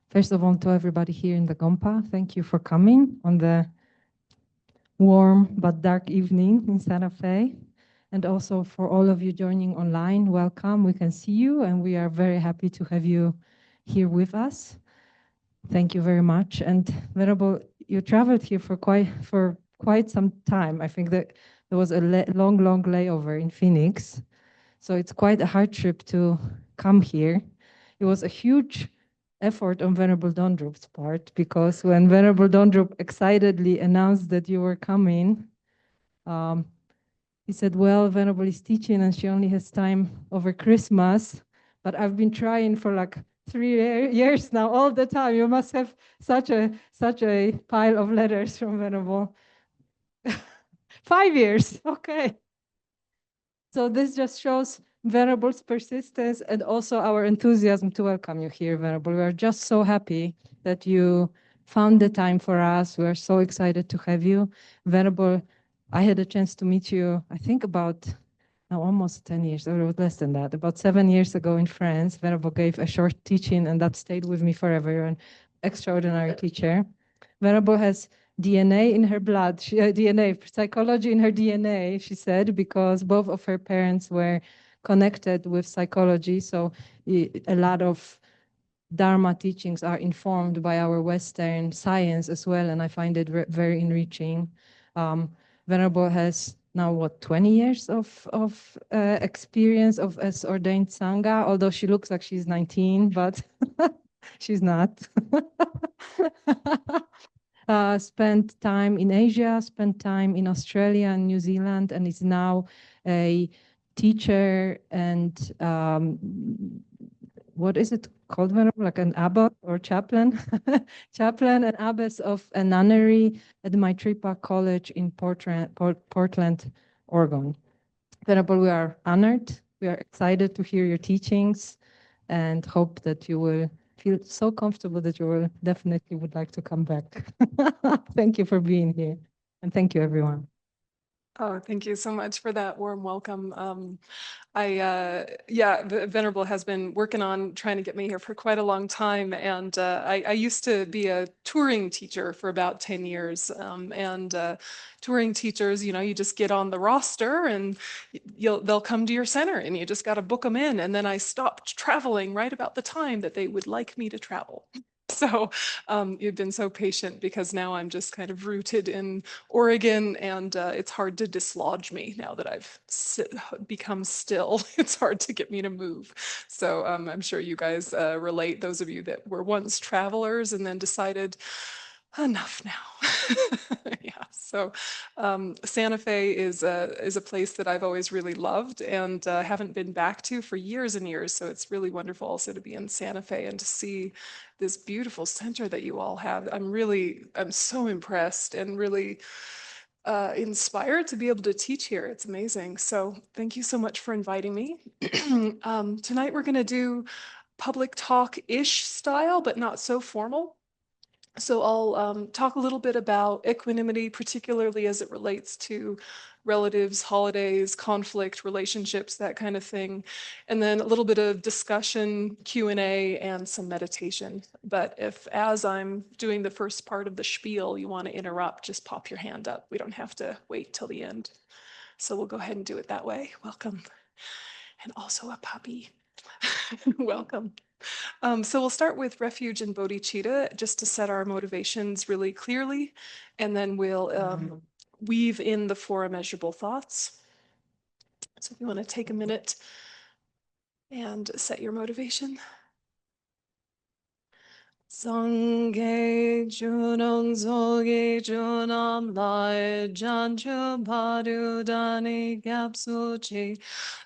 First of all, to everybody here in the Gompa, thank you for coming on the warm but dark evening in Santa Fe. And also for all of you joining online, welcome. We can see you and we are very happy to have you here with us. Thank you very much. And Venerable, you traveled here for quite some time. I think that there was a long layover in Phoenix. So it's quite a hard trip to come here. It was a huge effort on Venerable Dondrup's part, because when Venerable Dondrup excitedly announced that you were coming, he said, well, Venerable is teaching and she only has time over Christmas, but I've been trying for like 3 years now, all the time. You must have such a pile of letters from Venerable. 5 years, okay. So this just shows Venerable's persistence and also our enthusiasm to welcome you here, Venerable. We are just so happy that you found the time for us. We are so excited to have you. Venerable, I had a chance to meet you, I think about now almost 10 years, or less than that, about 7 years ago in France. Venerable gave a short teaching and that stayed with me forever. You're an extraordinary teacher. Venerable has DNA in her blood, DNA, psychology in her DNA, she said, because both of her parents were connected with psychology. So a lot of Dharma teachings are informed by our Western science as well, and I find it very enriching. Venerable has now, 20 years of experience as ordained Sangha, although she looks like she's 19, but she's not. Spent time in Asia, spent time in Australia and New Zealand, and is now a teacher and what is it called, Venerable? Like an abbot or chaplain? Chaplain and abbess of a nunnery at the Maitripa College in Portland, Oregon. Venerable, we are honored. We are excited to hear your teachings and hope that you will feel so comfortable that you will definitely would like to come back. Thank you for being here. And thank you, everyone. Oh, thank you so much for that warm welcome. Venerable has been working on trying to get me here for quite a long time. And I used to be a touring teacher for about 10 years. Touring teachers, you just get on the roster and they'll come to your center and you just got to book them in. And then I stopped traveling right about the time that they would like me to travel. So you've been so patient, because now I'm just kind of rooted in Oregon, and it's hard to dislodge me now that I've become still. It's hard to get me to move. So I'm sure you guys relate, those of you that were once travelers and then decided, enough now. Yeah, so Santa Fe is a place that I've always really loved and haven't been back to for years and years. So it's really wonderful also to be in Santa Fe and to see this beautiful center that you all have. I'm so impressed and really inspired to be able to teach here. It's amazing. So thank you so much for inviting me. Tonight we're going to do public talk-ish style, but not so formal. So I'll talk a little bit about equanimity, particularly as it relates to relatives, holidays, conflict, relationships, that kind of thing. And then a little bit of discussion, Q&A, and some meditation. But if, as I'm doing the first part of the spiel, you want to interrupt, just pop your hand up. We don't have to wait till the end. So we'll go ahead and do it that way. Welcome. And also a puppy. Welcome. So we'll start with refuge and bodhicitta, just to set our motivations really clearly, and then we'll weave in the four immeasurable thoughts. So if you want to take a minute and set your motivation. Sangye junam zoge junam lai janchu padu dani kapsu chi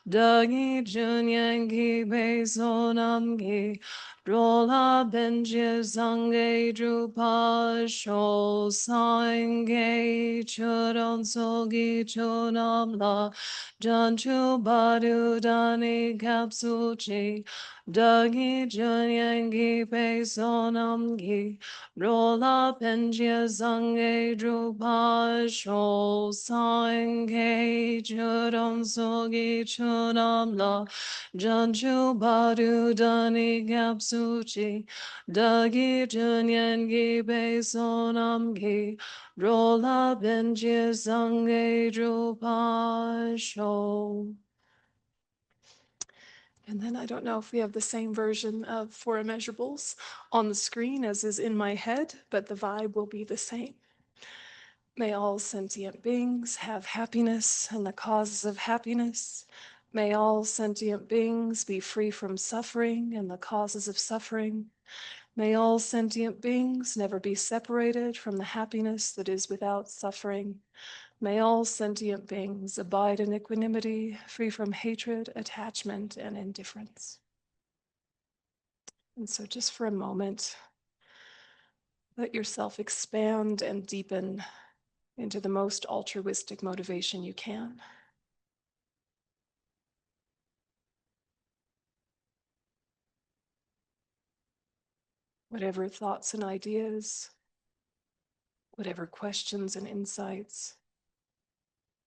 dagi junyangi be sonam gi rola benje sangye drupa sho sangye chudon zoge junam la janchu padu dani kapsu chi Dagi Junyangi Pe Sonam Gi Rola Penjia Zange Drupa Shol Sange Judam Sogi Chunam La Janchu Badu Dani Kapsu suchi, dagi junyan gi bei sonam gi, rola benji sange drupa sho. And then I don't know if we have the same version of four immeasurables on the screen as is in my head, but the vibe will be the same. May all sentient beings have happiness and the causes of happiness. May all sentient beings be free from suffering and the causes of suffering. May all sentient beings never be separated from the happiness that is without suffering. May all sentient beings abide in equanimity, free from hatred, attachment, and indifference. And so just for a moment, let yourself expand and deepen into the most altruistic motivation you can. Whatever thoughts and ideas, whatever questions and insights,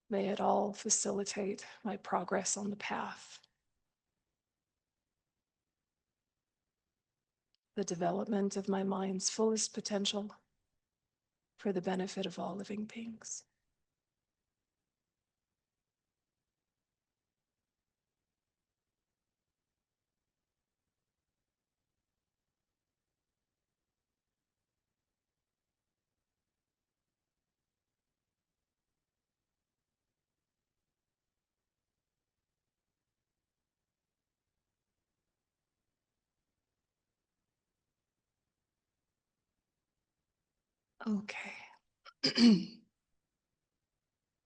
may it all facilitate my progress on the path. The development of my mind's fullest potential for the benefit of all living beings. Okay.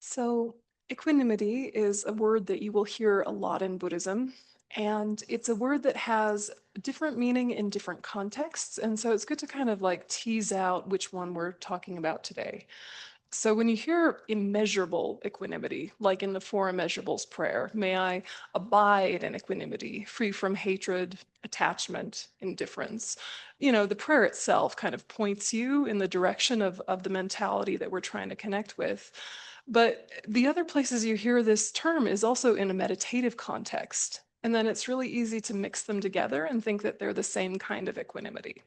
So, equanimity is a word that you will hear a lot in Buddhism, and it's a word that has different meaning in different contexts. And so it's good to kind of like tease out which one we're talking about today. So when you hear immeasurable equanimity, like in the Four Immeasurables prayer, may I abide in equanimity, free from hatred, attachment, indifference. You know, the prayer itself kind of points you in the direction of the mentality that we're trying to connect with. But the other places you hear this term is also in a meditative context. And then it's really easy to mix them together and think that they're the same kind of equanimity.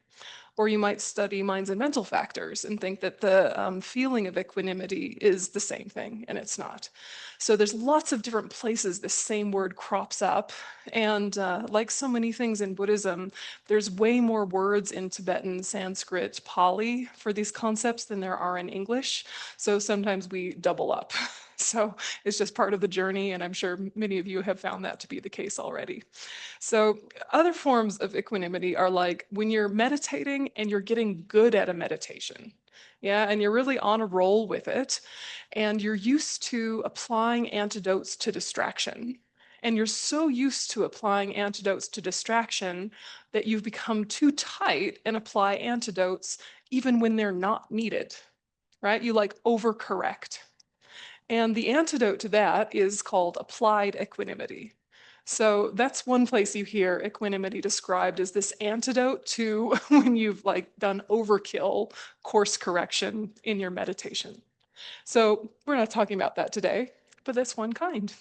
Or you might study minds and mental factors and think that the feeling of equanimity is the same thing, and it's not. So there's lots of different places this same word crops up. And like so many things in Buddhism, there's way more words in Tibetan, Sanskrit, Pali for these concepts than there are in English. So sometimes we double up. So it's just part of the journey, and I'm sure many of you have found that to be the case already. So other forms of equanimity are like when you're meditating and you're getting good at a meditation. Yeah, and you're really on a roll with it, and you're used to applying antidotes to distraction. And you're so used to applying antidotes to distraction that you've become too tight and apply antidotes even when they're not needed, right? You like overcorrect. And the antidote to that is called applied equanimity. So that's one place you hear equanimity described as this antidote to when you've like done overkill course correction in your meditation. So we're not talking about that today, but that's one kind.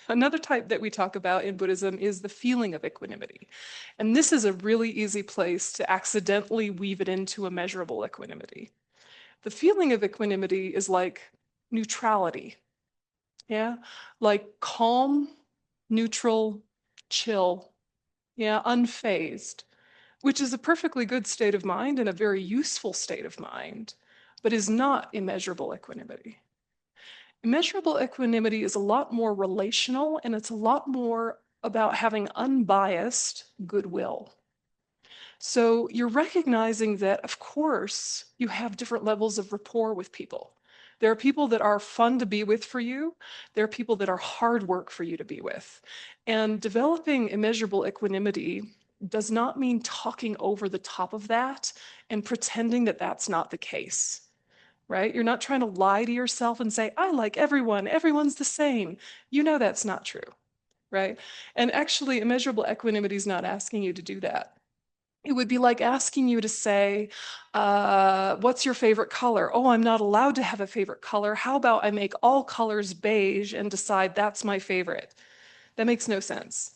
Another type that we talk about in Buddhism is the feeling of equanimity. And this is a really easy place to accidentally weave it into a measurable equanimity. The feeling of equanimity is like neutrality. Yeah, like calm, neutral, chill, yeah, unfazed, which is a perfectly good state of mind and a very useful state of mind, but is not immeasurable equanimity. Immeasurable equanimity is a lot more relational, and it's a lot more about having unbiased goodwill. So you're recognizing that, of course, you have different levels of rapport with people. There are people that are fun to be with for you. There are people that are hard work for you to be with. And developing immeasurable equanimity does not mean talking over the top of that and pretending that that's not the case, right? You're not trying to lie to yourself and say, I like everyone, everyone's the same. You know that's not true, right? And actually, immeasurable equanimity is not asking you to do that. It would be like asking you to say, what's your favorite color? Oh, I'm not allowed to have a favorite color. How about I make all colors beige and decide that's my favorite? That makes no sense.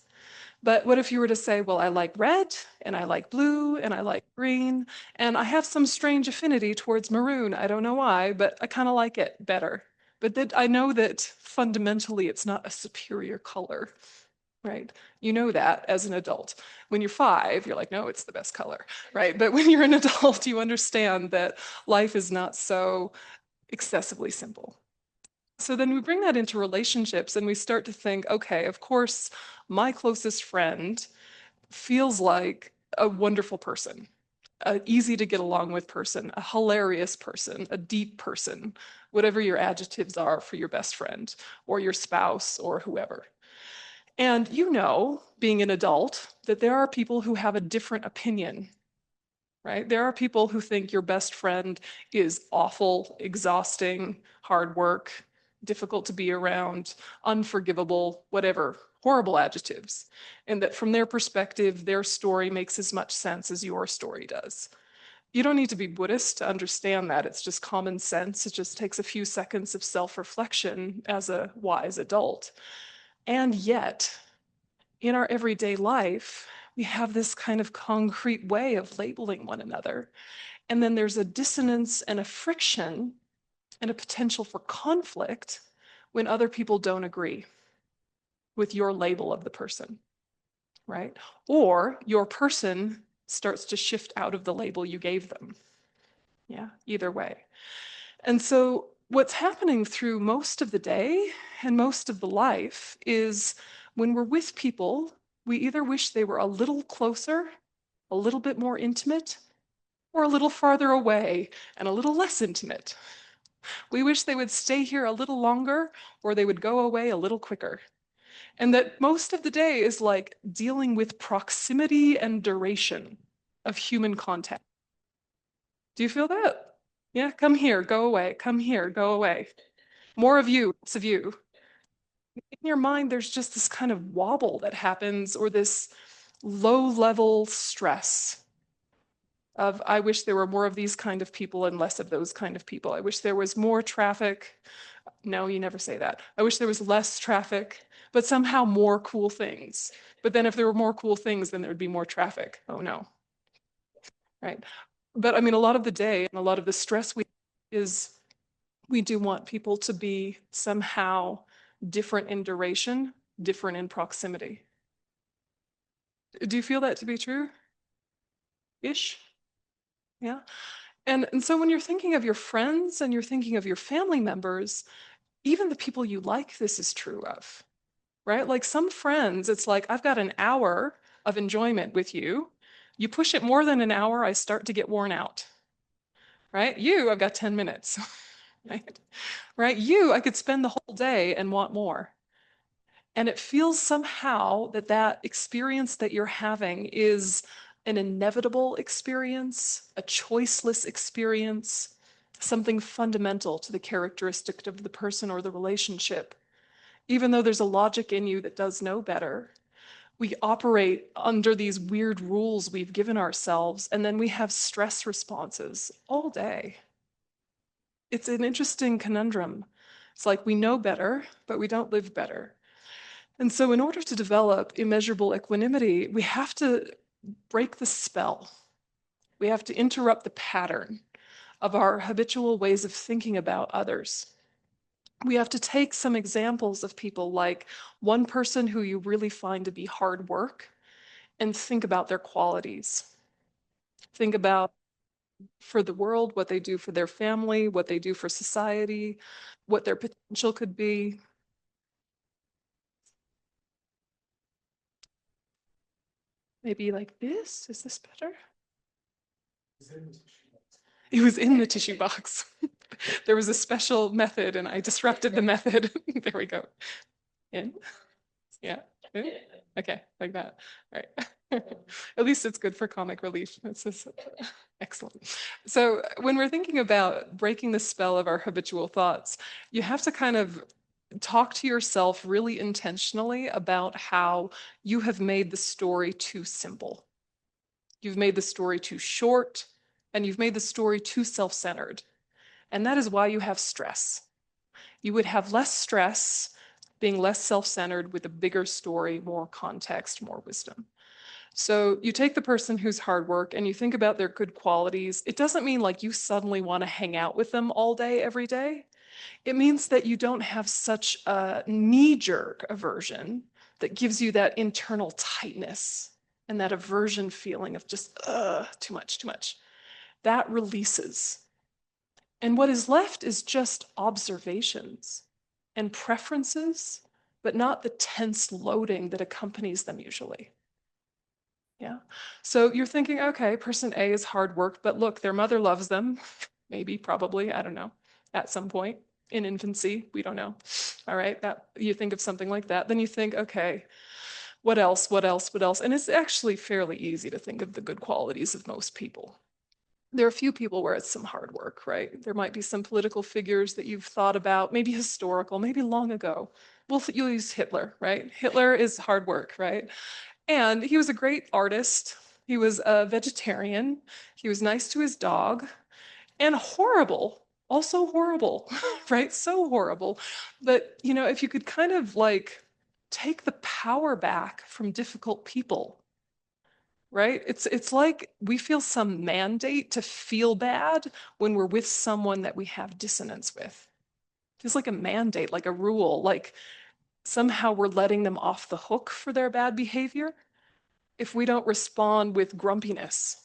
But what if you were to say, well, I like red and I like blue and I like green and I have some strange affinity towards maroon. I don't know why, but I kind of like it better. But that I know that fundamentally it's not a superior color, right? You know that as an adult. When you're 5, you're like, no, it's the best color, right? But when you're an adult, you understand that life is not so excessively simple. So then we bring that into relationships and we start to think, okay, of course, my closest friend feels like a wonderful person, an easy to get along with person, a hilarious person, a deep person, whatever your adjectives are for your best friend or your spouse or whoever. And you know, being an adult, that there are people who have a different opinion, right? There are people who think your best friend is awful, exhausting, hard work, difficult to be around, unforgivable, whatever, horrible adjectives. And that from their perspective, their story makes as much sense as your story does. You don't need to be Buddhist to understand that. It's just common sense. It just takes a few seconds of self-reflection as a wise adult. And yet, in our everyday life, we have this kind of concrete way of labeling one another. And then there's a dissonance and a friction and a potential for conflict when other people don't agree with your label of the person, right? Or your person starts to shift out of the label you gave them. Yeah, either way. And so what's happening through most of the day and most of the life is when we're with people, we either wish they were a little closer, a little bit more intimate, or a little farther away and a little less intimate. We wish they would stay here a little longer or they would go away a little quicker. And that most of the day is like dealing with proximity and duration of human contact. Do you feel that? Yeah, come here, go away. Come here, go away. More of you, less of you. In your mind, there's just this kind of wobble that happens, or this low level stress of, I wish there were more of these kind of people and less of those kind of people. I wish there was more traffic. No, you never say that. I wish there was less traffic, but somehow more cool things. But then if there were more cool things, then there would be more traffic. Oh no. Right. But I mean, a lot of the day and a lot of the stress is we do want people to be somehow different in duration, different in proximity. Do you feel that to be true? Ish? Yeah. And so when you're thinking of your friends and you're thinking of your family members, even the people you like, this is true of, right? Like some friends, it's like, I've got an hour of enjoyment with you. You push it more than an hour, I start to get worn out, right? You, I've got 10 minutes, right? Right? You, I could spend the whole day and want more. And it feels somehow that that experience that you're having is an inevitable experience, a choiceless experience, something fundamental to the characteristic of the person or the relationship. Even though there's a logic in you that does know better, we operate under these weird rules we've given ourselves, and then we have stress responses all day. It's an interesting conundrum. It's like we know better, but we don't live better. And so, in order to develop immeasurable equanimity, we have to break the spell. We have to interrupt the pattern of our habitual ways of thinking about others. We have to take some examples of people like one person who you really find to be hard work and think about their qualities. Think about for the world, what they do for their family, what they do for society, what their potential could be. Maybe like this. Is this better? It was in the tissue box. There was a special method and I disrupted the method. There we go. In. Yeah. In. Okay, like that. All right. At least it's good for comic relief. This is excellent. So when we're thinking about breaking the spell of our habitual thoughts, you have to kind of talk to yourself really intentionally about how you have made the story too simple. You've made the story too short, and you've made the story too self-centered. And that is why you have stress. You would have less stress being less self-centered with a bigger story, more context, more wisdom. So you take the person who's hard work and you think about their good qualities. It doesn't mean like you suddenly want to hang out with them all day, every day. It means that you don't have such a knee-jerk aversion that gives you that internal tightness and that aversion feeling of just, too much, too much. That releases. And what is left is just observations and preferences, but not the tense loading that accompanies them usually. Yeah. So you're thinking, okay, person A is hard work, but look, their mother loves them. Maybe, probably, I don't know, at some point in infancy, we don't know. All right, that you think of something like that. Then you think, okay, what else, what else, what else? And it's actually fairly easy to think of the good qualities of most people. There are a few people where it's some hard work, right? There might be some political figures that you've thought about, maybe historical, maybe long ago. Well, you'll use Hitler, right? Hitler is hard work, right? And he was a great artist. He was a vegetarian. He was nice to his dog and horrible, also horrible, right? So horrible. But, you know, if you could kind of like take the power back from difficult people, right? It's like we feel some mandate to feel bad when we're with someone that we have dissonance with. It's like a mandate, like a rule, like somehow we're letting them off the hook for their bad behavior. If we don't respond with grumpiness,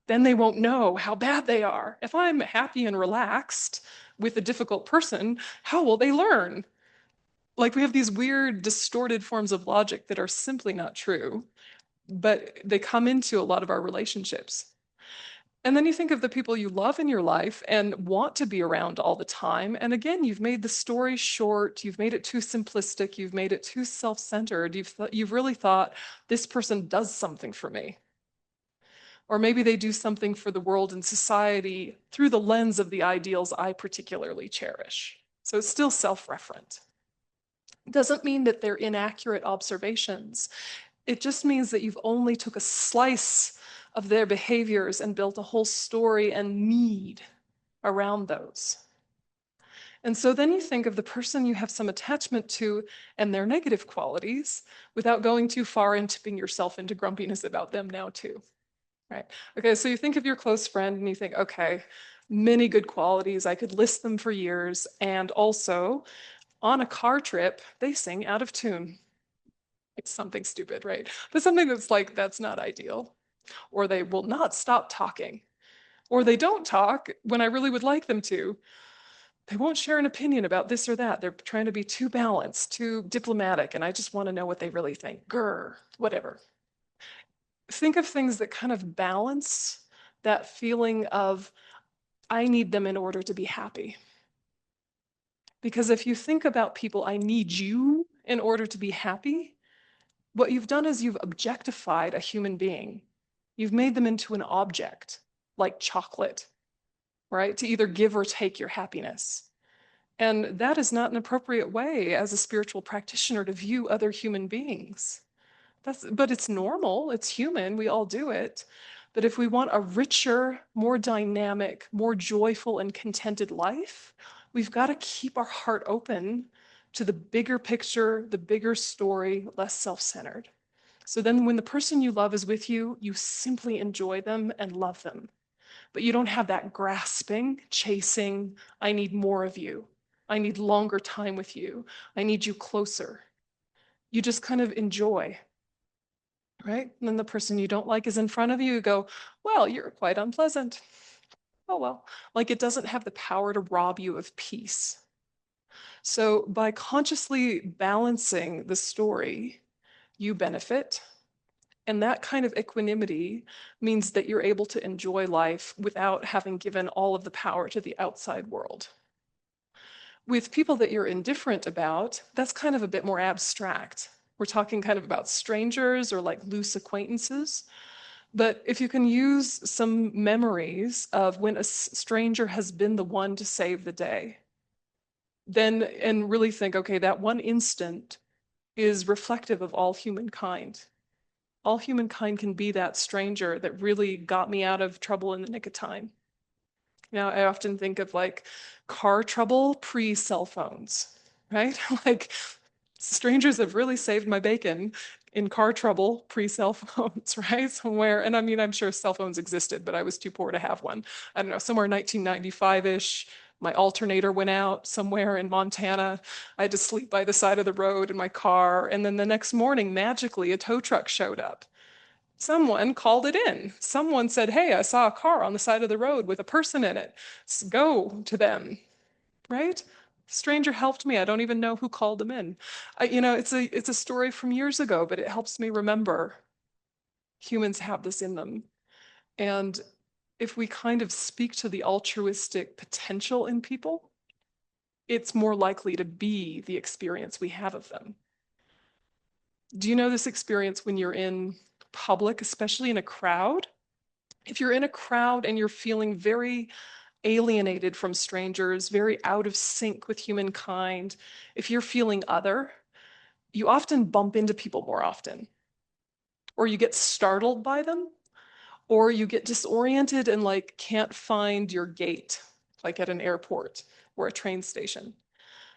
then they won't know how bad they are. If I'm happy and relaxed with a difficult person, how will they learn? Like we have these weird, distorted forms of logic that are simply not true, but they come into a lot of our relationships. And then you think of the people you love in your life and want to be around all the time. And again, you've made the story short, you've made it too simplistic, you've made it too self-centered. You've really thought this person does something for me. Or maybe they do something for the world and society through the lens of the ideals I particularly cherish. So it's still self-referent. It doesn't mean that they're inaccurate observations. It just means that you've only took a slice of their behaviors and built a whole story and need around those. And so then you think of the person you have some attachment to and their negative qualities without going too far and tipping yourself into grumpiness about them now too. Right. Okay, so you think of your close friend and you think, okay, many good qualities. I could list them for years. And also, on a car trip, they sing out of tune. It's something stupid, right? But something that's like, that's not ideal. Or they will not stop talking. Or they don't talk when I really would like them to. They won't share an opinion about this or that. They're trying to be too balanced, too diplomatic, and I just want to know what they really think. Grr, whatever. Think of things that kind of balance that feeling of, I need them in order to be happy. Because if you think about people, I need you in order to be happy, what you've done is you've objectified a human being. You've made them into an object, like chocolate, right? To either give or take your happiness. And that is not an appropriate way as a spiritual practitioner to view other human beings. But it's normal, it's human, we all do it. But if we want a richer, more dynamic, more joyful and contented life, we've got to keep our heart open to the bigger picture, the bigger story, less self-centered. So then when the person you love is with you, you simply enjoy them and love them. But you don't have that grasping, chasing, I need more of you. I need longer time with you. I need you closer. You just kind of enjoy. Right? And then the person you don't like is in front of you, you go, well, you're quite unpleasant. Oh, well, like it doesn't have the power to rob you of peace. So by consciously balancing the story, you benefit. And that kind of equanimity means that you're able to enjoy life without having given all of the power to the outside world. With people that you're indifferent about, that's kind of a bit more abstract. We're talking kind of about strangers or like loose acquaintances. But if you can use some memories of when a stranger has been the one to save the day, then and really think, okay, that one instant is reflective of all humankind. All humankind can be that stranger that really got me out of trouble in the nick of time. Now, I often think of like car trouble pre-cell phones, right? Like Strangers have really saved my bacon in car trouble pre-cell phones, right? Somewhere, and I mean, I'm sure cell phones existed, but I was too poor to have one. I don't know, somewhere 1995-ish, my alternator went out somewhere in Montana. I had to sleep by the side of the road in my car, and then the next morning, magically, a tow truck showed up. Someone called it in. Someone said, "Hey, I saw a car on the side of the road with a person in it. Go to them." Right? Stranger helped me. I don't even know who called them in. It's a story from years ago, but it helps me remember humans have this in them. And if we kind of speak to the altruistic potential in people, it's more likely to be the experience we have of them. Do you know this experience when you're in public, especially in a crowd? If you're in a crowd and you're feeling very alienated from strangers, very out of sync with humankind, if you're feeling other, you often bump into people more often, or you get startled by them, or you get disoriented and like can't find your gate, like at an airport or a train station.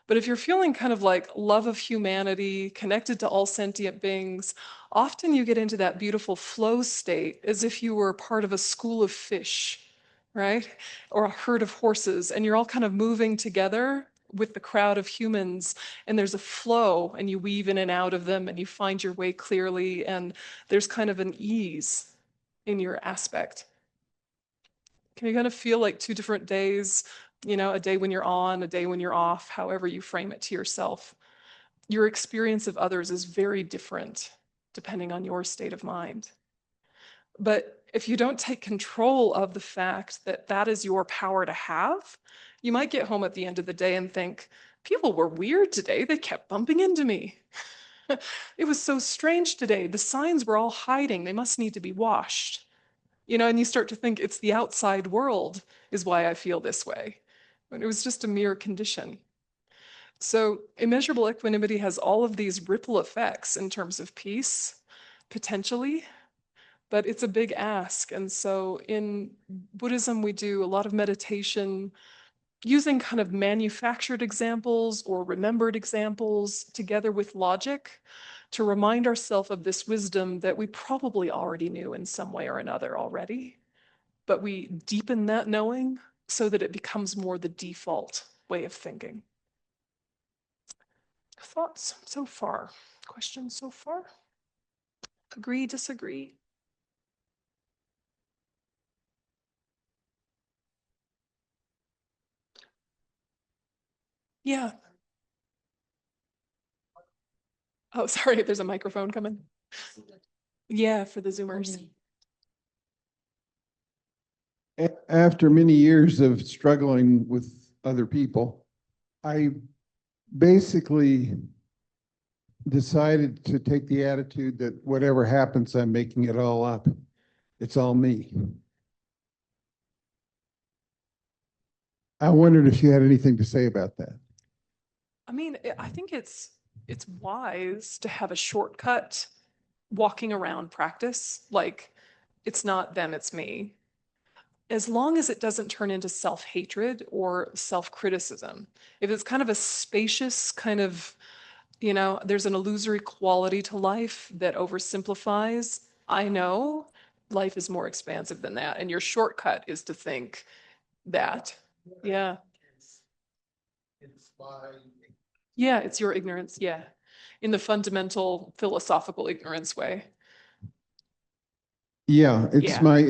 But if you're feeling kind of like love of humanity, connected to all sentient beings, often you get into that beautiful flow state as if you were part of a school of fish, right? Or a herd of horses, and you're all kind of moving together with the crowd of humans, and there's a flow, and you weave in and out of them, and you find your way clearly, and there's kind of an ease in your aspect. Can you kind of feel like two different days, a day when you're on, a day when you're off, however you frame it to yourself? Your experience of others is very different depending on your state of mind. But if you don't take control of the fact that that is your power to have, you might get home at the end of the day and think, people were weird today. They kept bumping into me. It was so strange today. The signs were all hiding. They must need to be washed. And you start to think it's the outside world is why I feel this way. But it was just a mere condition. So immeasurable equanimity has all of these ripple effects in terms of peace, potentially, but it's a big ask. And so in Buddhism, we do a lot of meditation using kind of manufactured examples or remembered examples together with logic to remind ourselves of this wisdom that we probably already knew in some way or another already, but we deepen that knowing so that it becomes more the default way of thinking. Thoughts so far? Questions so far? Agree, disagree? Yeah. Oh, sorry, there's a microphone coming. Yeah, for the Zoomers. After many years of struggling with other people, I basically decided to take the attitude that whatever happens, I'm making it all up. It's all me. I wondered if you had anything to say about that. I mean, I think it's wise to have a shortcut walking around practice. Like, it's not them, it's me. As long as it doesn't turn into self-hatred or self-criticism. If it's kind of a spacious kind of, there's an illusory quality to life that oversimplifies. I know life is more expansive than that. And your shortcut is to think that. Yeah. Yeah, it's your ignorance. Yeah. In the fundamental philosophical ignorance way. Yeah, it's Yeah. my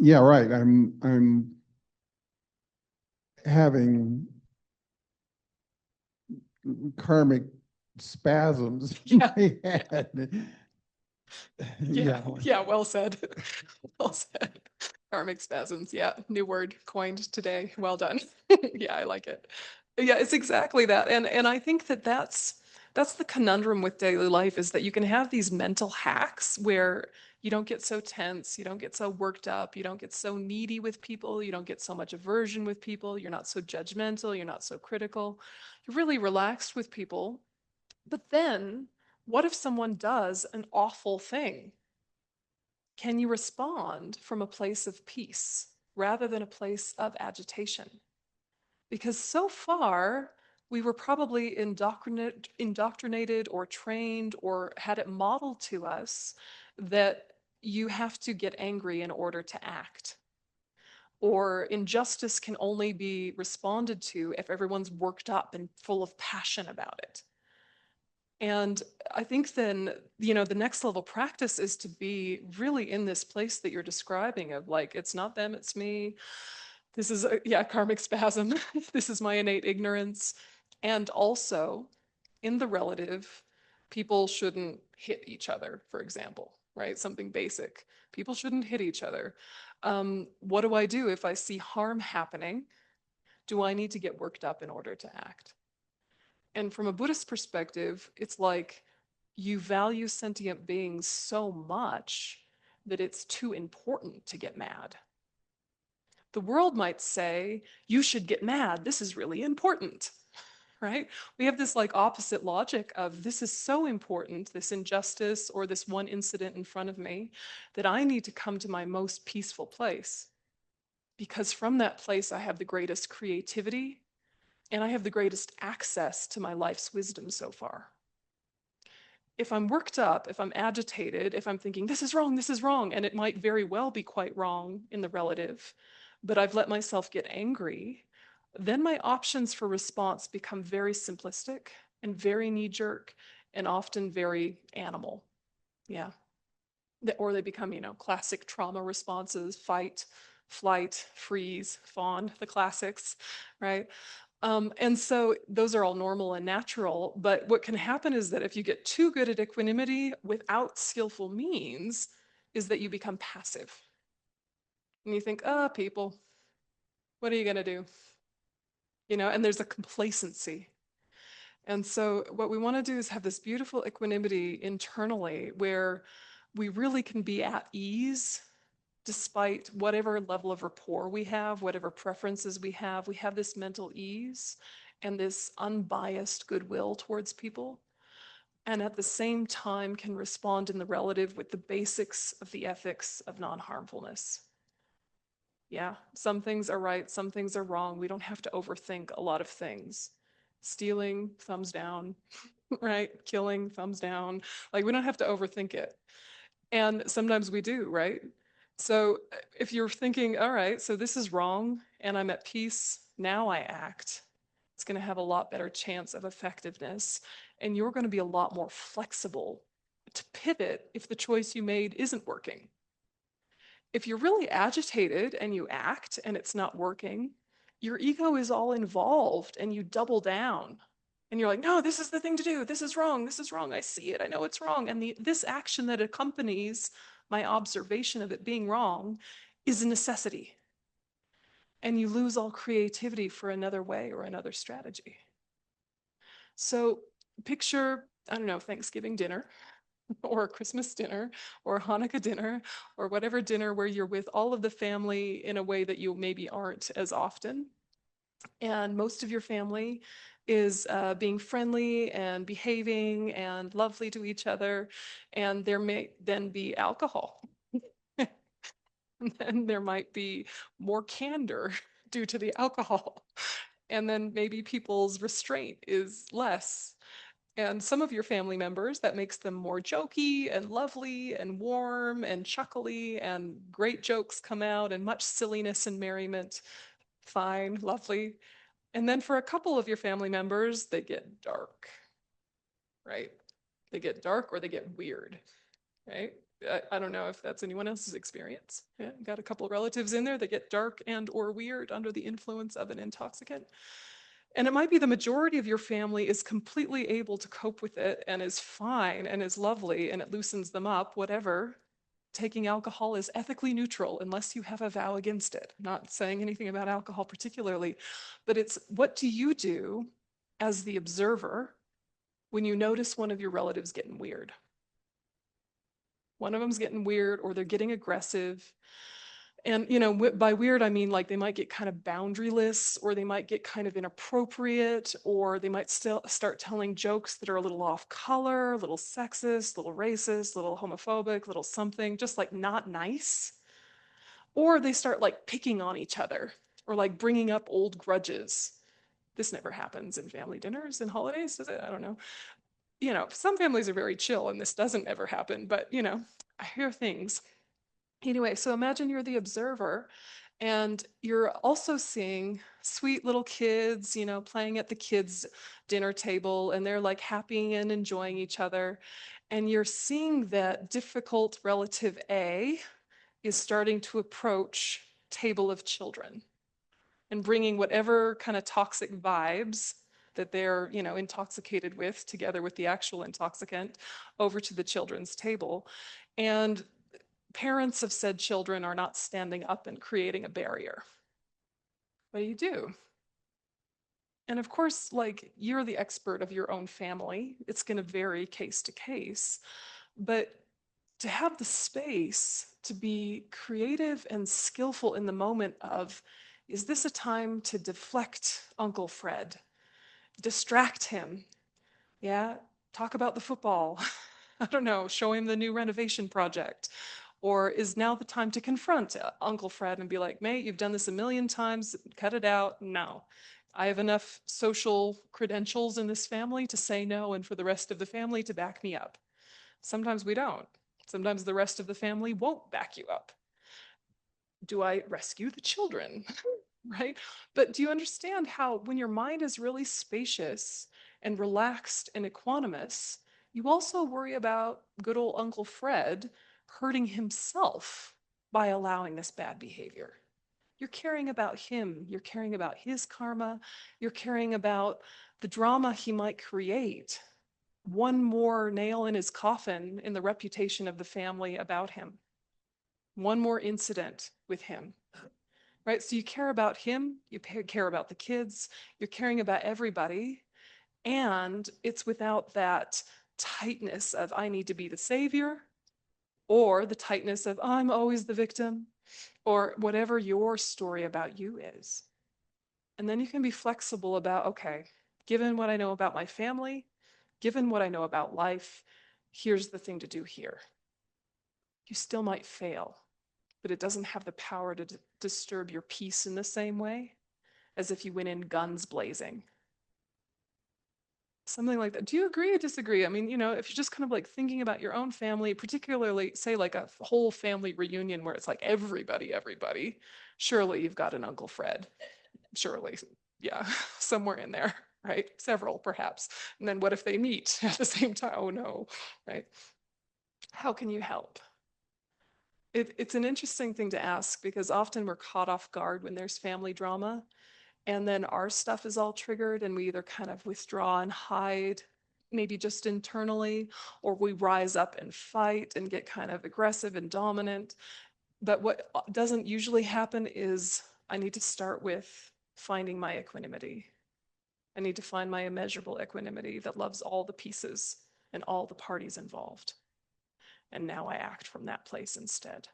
yeah, right. I'm having karmic spasms in Yeah. my head. Yeah. Yeah. Well said. Well said. Karmic spasms. Yeah. New word coined today. Well done. Yeah, I like it. Yeah, it's exactly that. And I think that that's the conundrum with daily life is that you can have these mental hacks where you don't get so tense, you don't get so worked up, you don't get so needy with people, you don't get so much aversion with people, you're not so judgmental, you're not so critical. You're really relaxed with people. But then, what if someone does an awful thing? Can you respond from a place of peace rather than a place of agitation? Because so far, we were probably indoctrinated or trained or had it modeled to us that you have to get angry in order to act. Or injustice can only be responded to if everyone's worked up and full of passion about it. And I think then, the next level practice is to be really in this place that you're describing of like, it's not them, it's me. This is, karmic spasm. This is my innate ignorance. And also, in the relative, people shouldn't hit each other, for example, right? Something basic. People shouldn't hit each other. What do I do if I see harm happening? Do I need to get worked up in order to act? And from a Buddhist perspective, it's like you value sentient beings so much that it's too important to get mad. The world might say, you should get mad. This is really important, right? We have this like opposite logic of this is so important, this injustice or this one incident in front of me, that I need to come to my most peaceful place. Because from that place, I have the greatest creativity and I have the greatest access to my life's wisdom so far. If I'm worked up, if I'm agitated, if I'm thinking, this is wrong, and it might very well be quite wrong in the relative, but I've let myself get angry, then my options for response become very simplistic and very knee-jerk and often very animal. Yeah. Or they become, classic trauma responses, fight, flight, freeze, fawn, the classics, right? And so those are all normal and natural, but what can happen is that if you get too good at equanimity without skillful means, is that you become passive. And you think, people, what are you gonna do? And there's a complacency. And so what we wanna do is have this beautiful equanimity internally where we really can be at ease despite whatever level of rapport we have, whatever preferences we have this mental ease and this unbiased goodwill towards people. And at the same time can respond in the relative with the basics of the ethics of non-harmfulness. Yeah, some things are right, some things are wrong. We don't have to overthink a lot of things. Stealing, thumbs down, right? Killing, thumbs down. Like we don't have to overthink it. And sometimes we do, right? So if you're thinking, all right, so this is wrong and I'm at peace, now I act, it's going to have a lot better chance of effectiveness. And you're going to be a lot more flexible to pivot if the choice you made isn't working. If you're really agitated and you act and it's not working, your ego is all involved and you double down. And you're like, no, this is the thing to do. This is wrong. I see it. I know it's wrong. And this action that accompanies my observation of it being wrong is a necessity. And you lose all creativity for another way or another strategy. So picture, I don't know, Thanksgiving dinner or Christmas dinner or Hanukkah dinner or whatever dinner where you're with all of the family in a way that you maybe aren't as often. And most of your family is being friendly and behaving and lovely to each other. And there may then be alcohol. And then there might be more candor due to the alcohol. And then maybe people's restraint is less. And some of your family members, that makes them more jokey and lovely and warm and chuckly and great jokes come out and much silliness and merriment. Fine, lovely. And then for a couple of your family members, they get dark, right? They get dark or they get weird, right? I don't know if that's anyone else's experience. Yeah, got a couple of relatives in there that get dark and or weird under the influence of an intoxicant. And it might be the majority of your family is completely able to cope with it and is fine and is lovely and it loosens them up, whatever. Taking alcohol is ethically neutral unless you have a vow against it. I'm not saying anything about alcohol particularly, but it's what do you do as the observer when you notice one of your relatives getting weird? One of them's getting weird or they're getting aggressive. And, by weird, I mean like they might get kind of boundaryless or they might get kind of inappropriate or they might still start telling jokes that are a little off color, a little sexist, a little racist, a little homophobic, a little something, just like not nice. Or they start like picking on each other or like bringing up old grudges. This never happens in family dinners and holidays, does it? I don't know. You know, some families are very chill and this doesn't ever happen, but you know, I hear things. Anyway, so imagine you're the observer and you're also seeing sweet little kids, you know, playing at the kids' dinner table and they're like happy and enjoying each other. And you're seeing that difficult relative A is starting to approach table of children and bringing whatever kind of toxic vibes that they're, you know, intoxicated with together with the actual intoxicant over to the children's table. And parents of said children are not standing up and creating a barrier. What do you do? And of course, like you're the expert of your own family. It's going to vary case to case. But to have the space to be creative and skillful in the moment of, is this a time to deflect Uncle Fred? Distract him? Yeah, talk about the football. I don't know, show him the new renovation project. Or is now the time to confront Uncle Fred and be like, mate, you've done this a million times, cut it out. No. I have enough social credentials in this family to say no and for the rest of the family to back me up. Sometimes we don't. Sometimes the rest of the family won't back you up. Do I rescue the children? Right? But do you understand how when your mind is really spacious and relaxed and equanimous, you also worry about good old Uncle Fred hurting himself by allowing this bad behavior. You're caring about him. You're caring about his karma. You're caring about the drama he might create. One more nail in his coffin in the reputation of the family about him. One more incident with him. Right? So you care about him, you care about the kids, you're caring about everybody. And it's without that tightness of I need to be the savior, or the tightness of I'm always the victim, or whatever your story about you is. And then you can be flexible about, okay, given what I know about my family, given what I know about life, here's the thing to do here. You still might fail, but it doesn't have the power to disturb your peace in the same way as if you went in guns blazing. Something like that. Do you agree or disagree? I mean, you know, if you're just kind of like thinking about your own family, particularly say like a whole family reunion where it's like everybody, surely you've got an Uncle Fred. Surely, yeah, somewhere in there, right? Several perhaps. And then what if they meet at the same time? Oh no, right? How can you help? It's an interesting thing to ask because often we're caught off guard when there's family drama. And then our stuff is all triggered and we either kind of withdraw and hide, maybe just internally, or we rise up and fight and get kind of aggressive and dominant. But what doesn't usually happen is I need to start with finding my equanimity. I need to find my immeasurable equanimity that loves all the pieces and all the parties involved. And now I act from that place instead.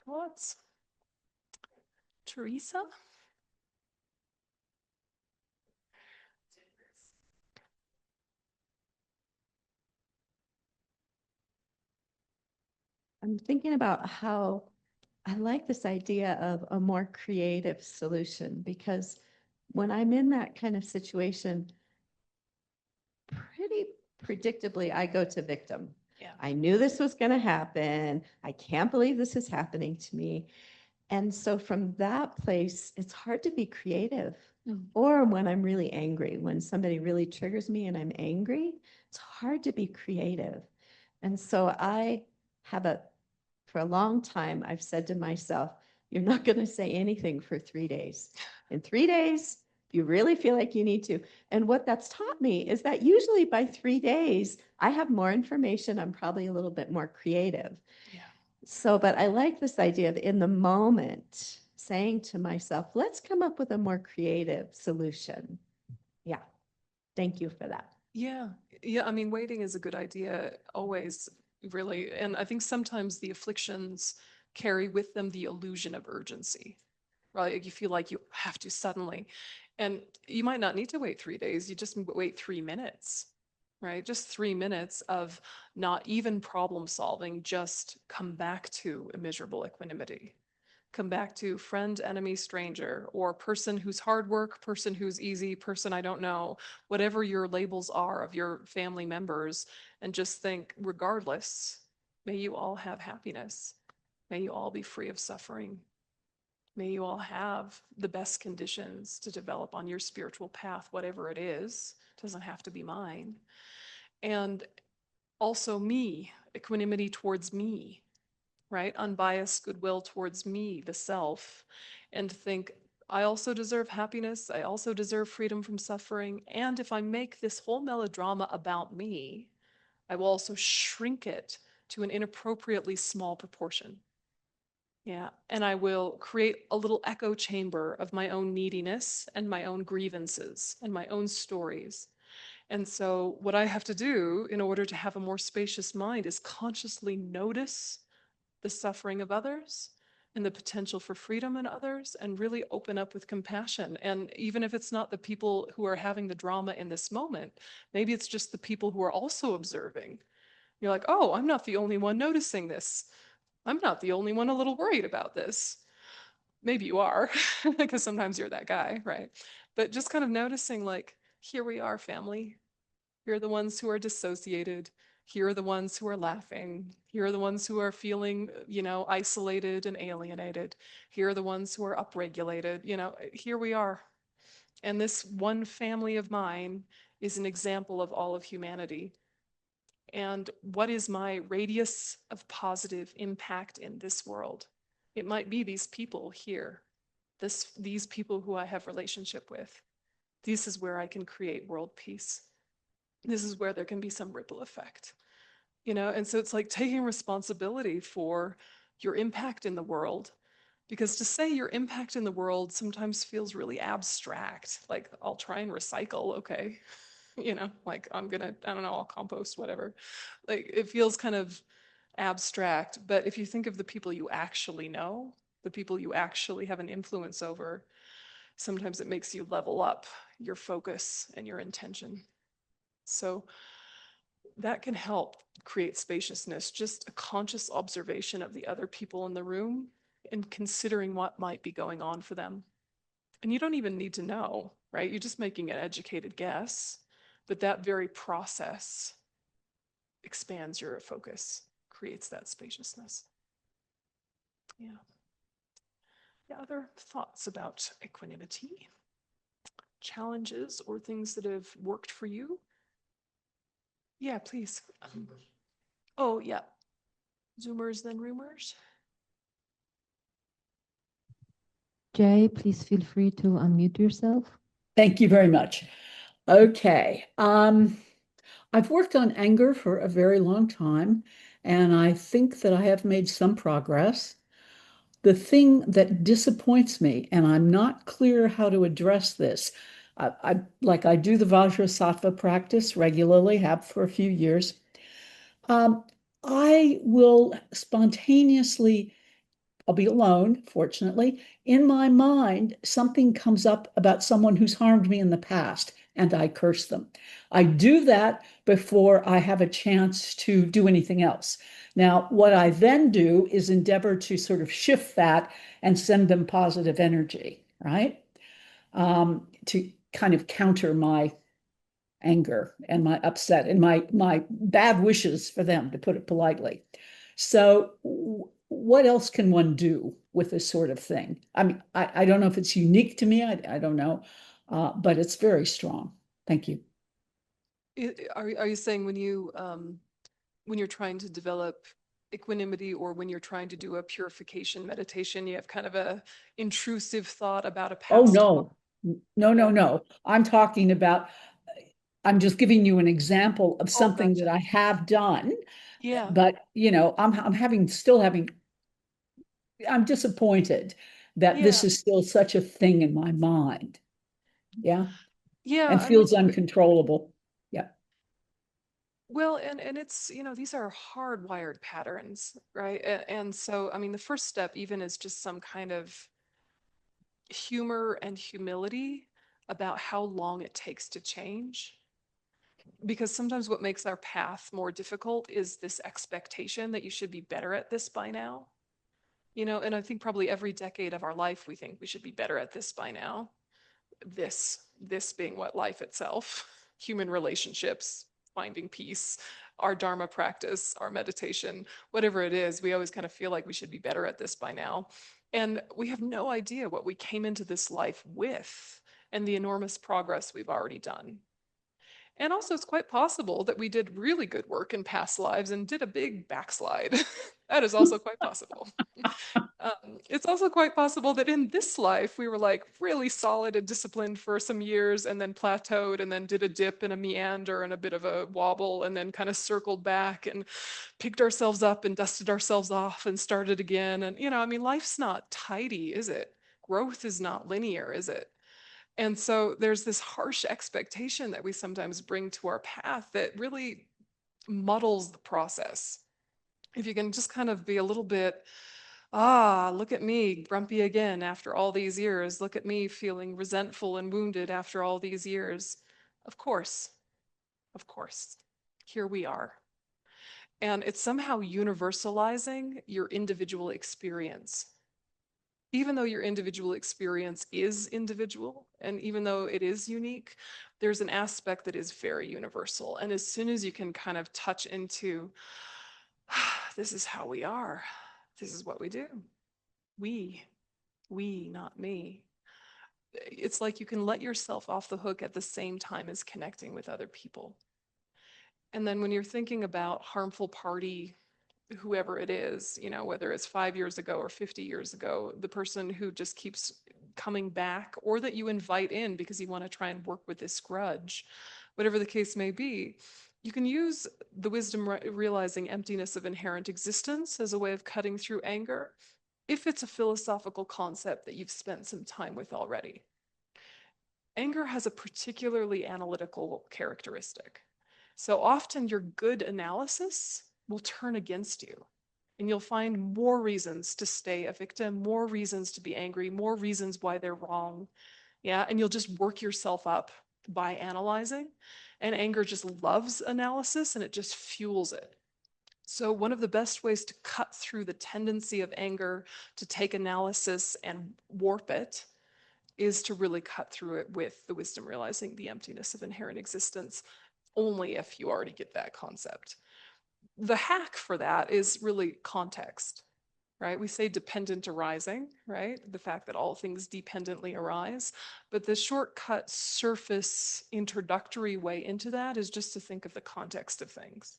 Thoughts? Teresa? I'm thinking about how I like this idea of a more creative solution because when I'm in that kind of situation, pretty predictably, I go to victim. Yeah. I knew this was going to happen. I can't believe this is happening to me. And so from that place, it's hard to be creative. Or when I'm really angry, when somebody really triggers me and I'm angry, it's hard to be creative. And so I have for a long time, I've said to myself, you're not going to say anything for 3 days. In 3 days, you really feel like you need to. And what that's taught me is that usually by 3 days, I have more information. I'm probably a little bit more creative. Yeah. So, but I like this idea of in the moment saying to myself, let's come up with a more creative solution. Yeah. Thank you for that. Yeah. Yeah. I mean, waiting is a good idea always, really. And I think sometimes the afflictions carry with them the illusion of urgency, right? Like you feel like you have to suddenly. And you might not need to wait 3 days. You just wait 3 minutes, right? Just 3 minutes of not even problem solving, just come back to immeasurable equanimity. come back to friend, enemy, stranger, or person who's hard work, person who's easy, person I don't know, whatever your labels are of your family members, and just think, regardless, may you all have happiness. May you all be free of suffering. May you all have the best conditions to develop on your spiritual path, whatever it is. It doesn't have to be mine. And also me, equanimity towards me, right? Unbiased goodwill towards me, the self, and think, I also deserve happiness. I also deserve freedom from suffering. And if I make this whole melodrama about me, I will also shrink it to an inappropriately small proportion. Yeah, and I will create a little echo chamber of my own neediness and my own grievances and my own stories. And so, what I have to do in order to have a more spacious mind is consciously notice the suffering of others and the potential for freedom in others, and really open up with compassion. And even if it's not the people who are having the drama in this moment, maybe it's just the people who are also observing. You're like, oh, I'm not the only one noticing this. I'm not the only one a little worried about this. Maybe you are, because sometimes you're that guy, right? But just kind of noticing, like, here we are, family. Here are the ones who are dissociated. Here are the ones who are laughing. Here are the ones who are feeling, isolated and alienated. Here are the ones who are upregulated. Here we are. And this one family of mine is an example of all of humanity. And what is my radius of positive impact in this world? It might be these people here, these people who I have relationship with. This is where I can create world peace. This is where there can be some ripple effect. And so it's like taking responsibility for your impact in the world, because to say your impact in the world sometimes feels really abstract. Like, I'll try and recycle, okay. Like, I don't know, I'll compost, whatever. Like, it feels kind of abstract. But if you think of the people you actually know, the people you actually have an influence over, sometimes it makes you level up your focus and your intention. So that can help create spaciousness, just a conscious observation of the other people in the room and considering what might be going on for them. And you don't even need to know, right? You're just making an educated guess, but that very process expands your focus, creates that spaciousness. Yeah. Yeah, other thoughts about equanimity? Challenges or things that have worked for you? Yeah, please. Oh, yeah. Zoomers, then rumors. Jay, please feel free to unmute yourself. Thank you very much. Okay. I've worked on anger for a very long time, and I think that I have made some progress. The thing that disappoints me, and I'm not clear how to address this, I do the Vajrasattva practice regularly, have for a few years. I will spontaneously, I'll be alone, fortunately. In my mind, something comes up about someone who's harmed me in the past, and I curse them. I do that before I have a chance to do anything else. Now, what I then do is endeavor to sort of shift that and send them positive energy, right? To kind of counter my anger and my upset and my bad wishes for them, to put it politely. So what else can one do with this sort of thing? I mean, I don't know if it's unique to me. I don't know, but it's very strong. Thank you. Are you saying when you're trying to develop equanimity, or when you're trying to do a purification meditation, you have kind of a intrusive thought about a Oh, past? no, no. I'm talking about, I'm just giving you an example of something that Gotcha. I have done, Yeah. but I'm disappointed that this Yeah. is still such a thing in my mind. Yeah. Yeah. And I'm with feels you. uncontrollable. Yeah. Well, and it's, these are hardwired patterns, right? And so, I mean, the first step even is just some kind of humor and humility about how long it takes to change. Because sometimes what makes our path more difficult is this expectation that you should be better at this by now. You know, and I think probably every decade of our life, we think we should be better at this by now. This being what life itself, human relationships, finding peace, our Dharma practice, our meditation, whatever it is, we always kind of feel like we should be better at this by now. And we have no idea what we came into this life with and the enormous progress we've already done. And also, it's quite possible that we did really good work in past lives and did a big backslide. That is also quite possible. It's also quite possible that in this life, we were like really solid and disciplined for some years and then plateaued and then did a dip and a meander and a bit of a wobble and then kind of circled back and picked ourselves up and dusted ourselves off and started again. And, you know, I mean, life's not tidy, is it? Growth is not linear, is it? And so there's this harsh expectation that we sometimes bring to our path that really muddles the process. If you can just kind of be a little bit, look at me, grumpy again after all these years. Look at me feeling resentful and wounded after all these years. Of course, here we are. And it's somehow universalizing your individual experience. Even though your individual experience is individual, and even though it is unique, there's an aspect that is very universal. And as soon as you can kind of touch into, this is how we are, this is what we do, we, not me. It's like you can let yourself off the hook at the same time as connecting with other people. And then when you're thinking about harmful party, whoever it is, you know, whether it's 5 years ago or 50 years ago, the person who just keeps coming back, or that you invite in because you want to try and work with this grudge, whatever the case may be, you can use the wisdom realizing emptiness of inherent existence as a way of cutting through anger, if it's a philosophical concept that you've spent some time with already. Anger has a particularly analytical characteristic. So often your good analysis will turn against you. And you'll find more reasons to stay a victim, more reasons to be angry, more reasons why they're wrong. Yeah, and you'll just work yourself up by analyzing. And anger just loves analysis and it just fuels it. So one of the best ways to cut through the tendency of anger to take analysis and warp it is to really cut through it with the wisdom realizing the emptiness of inherent existence, only if you already get that concept. The hack for that is really context, right? We say dependent arising, right? The fact that all things dependently arise. But the shortcut surface introductory way into that is just to think of the context of things.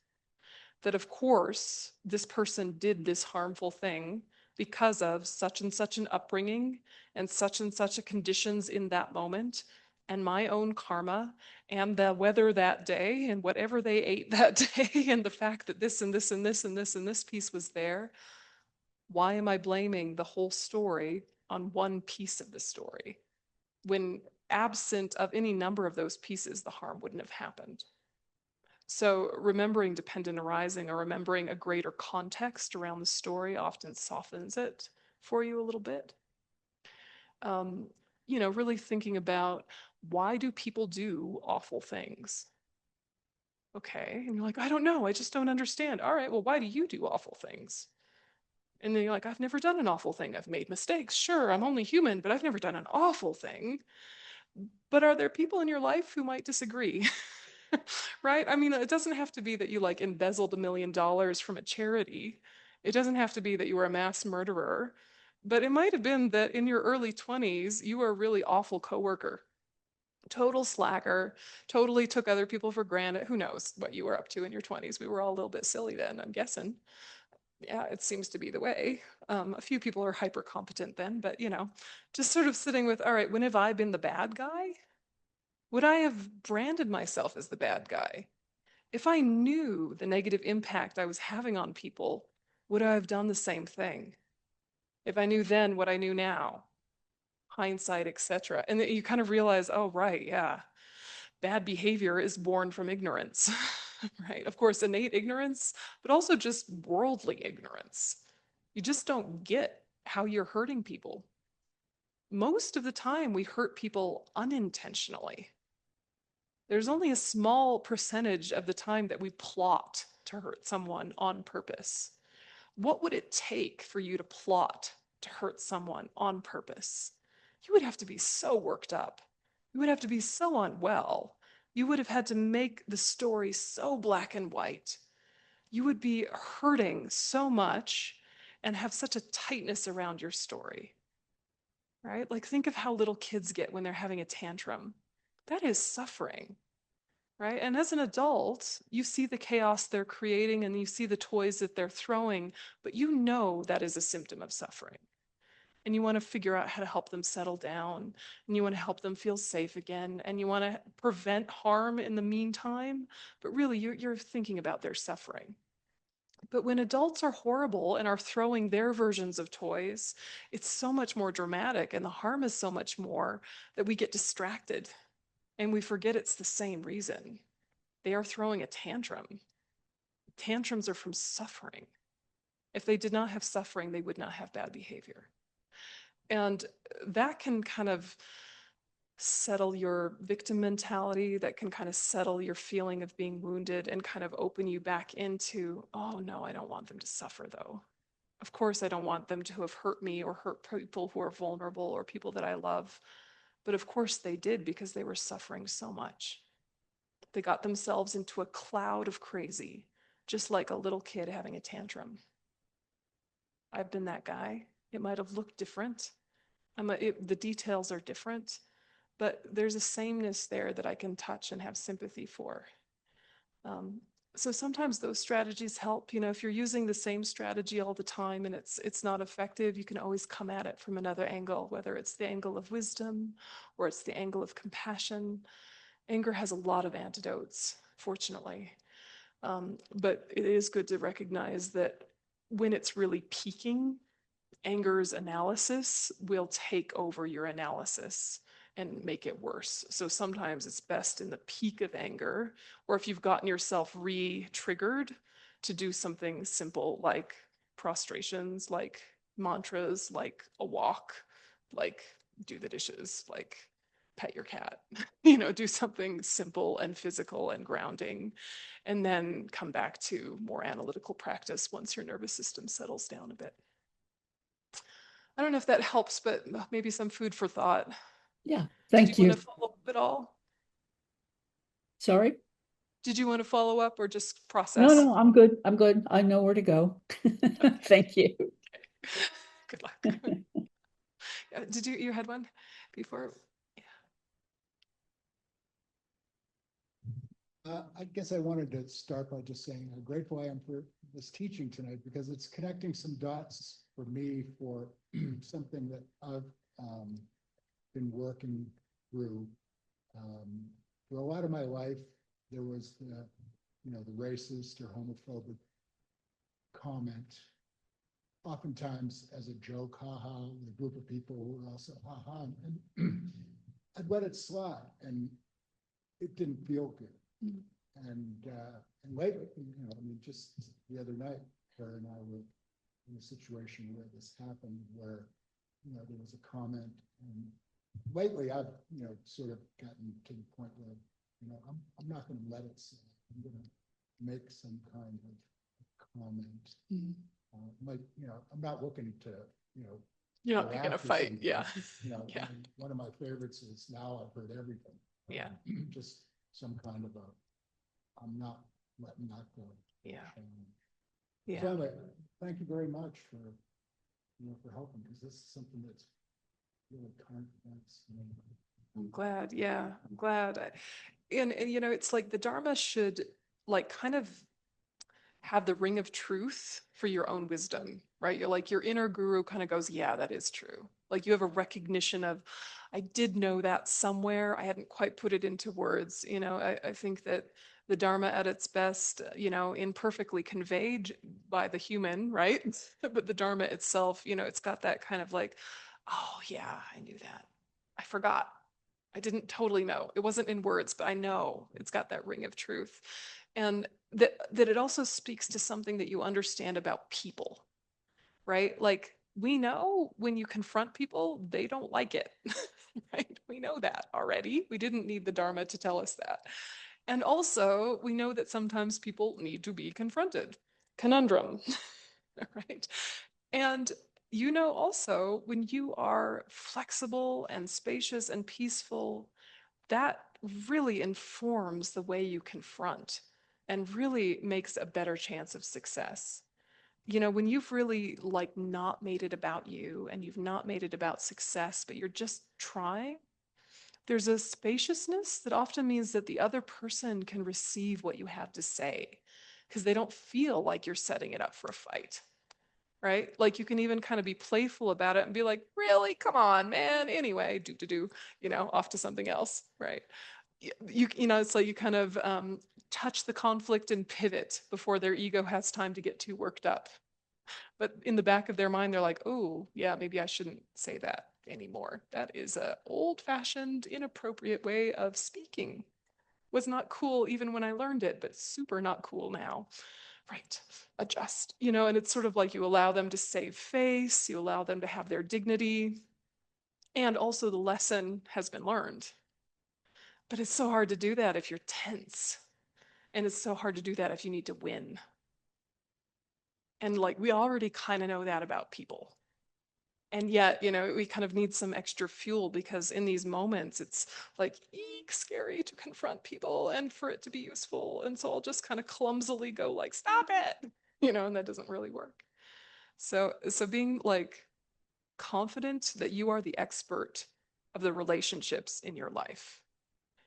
That of course, this person did this harmful thing because of such and such an upbringing and such a conditions in that moment, and my own karma and the weather that day and whatever they ate that day and the fact that this and this and this and this and this piece was there. Why am I blaming the whole story on one piece of the story when absent of any number of those pieces, the harm wouldn't have happened? So remembering dependent arising or remembering a greater context around the story often softens it for you a little bit. You know, really thinking about, why do people do awful things? Okay, and you're like, I don't know, I just don't understand. All right, well, why do you do awful things? And then you're like, I've never done an awful thing. I've made mistakes. Sure, I'm only human, but I've never done an awful thing. But are there people in your life who might disagree? Right? I mean, it doesn't have to be that you like embezzled $1 million from a charity. It doesn't have to be that you were a mass murderer. But it might have been that in your early 20s, you were a really awful coworker. Total slacker, totally took other people for granted. Who knows what you were up to in your 20s? We were all a little bit silly then, I'm guessing. Yeah, it seems to be the way. A few people are hyper competent then, but you know, just sort of sitting with, all right, when have I been the bad guy? Would I have branded myself as the bad guy? If I knew the negative impact I was having on people, would I have done the same thing? If I knew then what I knew now, hindsight, etc. And you kind of realize, oh, right, yeah, bad behavior is born from ignorance, right? Of course, innate ignorance, but also just worldly ignorance. You just don't get how you're hurting people. Most of the time, we hurt people unintentionally. There's only a small percentage of the time that we plot to hurt someone on purpose. What would it take for you to plot to hurt someone on purpose? You would have to be so worked up. You would have to be so unwell. You would have had to make the story so black and white. You would be hurting so much and have such a tightness around your story, right? Like, think of how little kids get when they're having a tantrum. That is suffering, right? And as an adult, you see the chaos they're creating and you see the toys that they're throwing, but you know that is a symptom of suffering. And you want to figure out how to help them settle down, and you want to help them feel safe again, and you want to prevent harm in the meantime, but really you're thinking about their suffering. But when adults are horrible and are throwing their versions of toys, it's so much more dramatic and the harm is so much more that we get distracted and we forget it's the same reason. They are throwing a tantrum. Tantrums are from suffering. If they did not have suffering, they would not have bad behavior. And that can kind of settle your victim mentality, that can kind of settle your feeling of being wounded and kind of open you back into, oh no, I don't want them to suffer though. Of course, I don't want them to have hurt me or hurt people who are vulnerable or people that I love. But of course they did, because they were suffering so much. They got themselves into a cloud of crazy, just like a little kid having a tantrum. I've been that guy. It might have looked different. The details are different, but there's a sameness there that I can touch and have sympathy for. So sometimes those strategies help. You know, if you're using the same strategy all the time and it's not effective, you can always come at it from another angle, whether it's the angle of wisdom or it's the angle of compassion. Anger has a lot of antidotes, fortunately. But it is good to recognize that when it's really peaking, anger's analysis will take over your analysis and make it worse. So sometimes it's best in the peak of anger, or if you've gotten yourself re-triggered, to do something simple like prostrations, like mantras, like a walk, like do the dishes, like pet your cat, do something simple and physical and grounding, and then come back to more analytical practice once your nervous system settles down a bit. I don't know if that helps, but maybe some food for thought. Yeah, Did thank you you. want to follow up at all? Sorry? Did you want to follow up or just process? No, I'm good. I'm good. I know where to go. Thank you. Good luck. Did you had one before? I guess I wanted to start by just saying how grateful I am for this teaching tonight, because it's connecting some dots for me for something that I've been working through. For a lot of my life, there was the racist or homophobic comment, oftentimes as a joke, haha, with a group of people who were also haha, and I'd let it slide, and it didn't feel good. And lately, just the other night, her and I were in a situation where this happened, where there was a comment, and lately I've sort of gotten to the point where I'm not going to let it sit. I'm going to make some kind of comment. I'm not looking to You're not picking a fight. Yeah. Yeah. One of my favorites is "Now I've heard everything." Yeah. Just some kind of I'm not letting that go. Yeah. Yeah. So anyway, thank you very much for helping, because this is something that's really current. I'm glad. Yeah, I'm glad. And it's like the Dharma should kind of have the ring of truth for your own wisdom, right? You're like, your inner guru kind of goes, yeah, that is true. Like, you have a recognition of, I did know that somewhere. I hadn't quite put it into words. I think that the Dharma at its best, imperfectly conveyed by the human, right? But the Dharma itself, it's got that kind of like, oh yeah, I knew that. I forgot. I didn't totally know. It wasn't in words, but I know it's got that ring of truth. And that it also speaks to something that you understand about people, right? Like, we know when you confront people, they don't like it, right? We know that already. We didn't need the Dharma to tell us that. And also, we know that sometimes people need to be confronted. Conundrum. right? And you know also when you are flexible and spacious and peaceful, that really informs the way you confront and really makes a better chance of success. You know, when you've really like not made it about you and you've not made it about success, but you're just trying, there's a spaciousness that often means that the other person can receive what you have to say because they don't feel like you're setting it up for a fight, right? Like you can even kind of be playful about it and be like, really? Come on, man. Anyway, off to something else, right? It's like you kind of touch the conflict and pivot before their ego has time to get too worked up. But in the back of their mind, they're like, oh, yeah, maybe I shouldn't say that anymore. That is a old-fashioned, inappropriate way of speaking. Was not cool even when I learned it, but super not cool now. Right, adjust, and it's sort of like you allow them to save face, you allow them to have their dignity, and also the lesson has been learned. But it's so hard to do that if you're tense, and it's so hard to do that if you need to win. And like we already kind of know that about people. And yet, we kind of need some extra fuel because in these moments, it's like, eek, scary to confront people and for it to be useful. And so I'll just kind of clumsily go like, stop it, and that doesn't really work. So being like confident that you are the expert of the relationships in your life.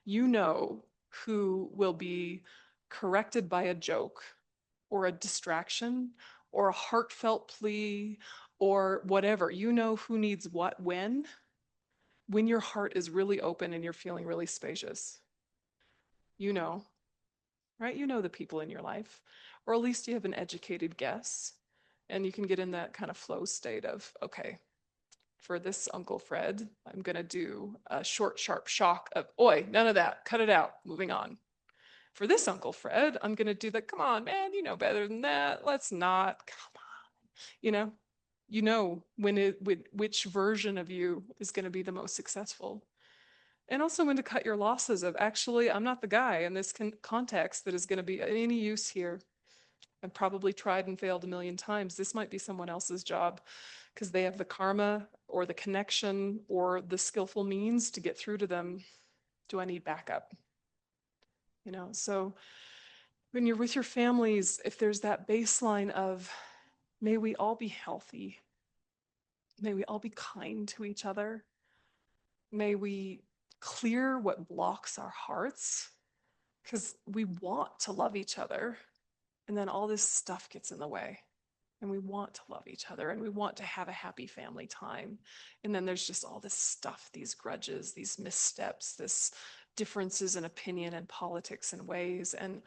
You know who will be corrected by a joke or a distraction or a heartfelt plea or whatever. You know who needs what when your heart is really open and you're feeling really spacious. You know, right? You know the people in your life, or at least you have an educated guess, and you can get in that kind of flow state of, okay, for this Uncle Fred, I'm going to do a short, sharp shock of, oi, none of that, cut it out, moving on. For this Uncle Fred, I'm going to do the, come on, man, you know better than that. Let's not, come on. Which version of you is going to be the most successful. And also when to cut your losses of, actually, I'm not the guy in this context that is going to be any use here. I've probably tried and failed a million times. This might be someone else's job because they have the karma or the connection or the skillful means to get through to them. Do I need backup? So when you're with your families, if there's that baseline of, may we all be healthy, may we all be kind to each other, may we clear what blocks our hearts, because we want to love each other, and then all this stuff gets in the way. And we want to love each other and we want to have a happy family time. And then there's just all this stuff, these grudges, these missteps, this differences in opinion and politics and ways. And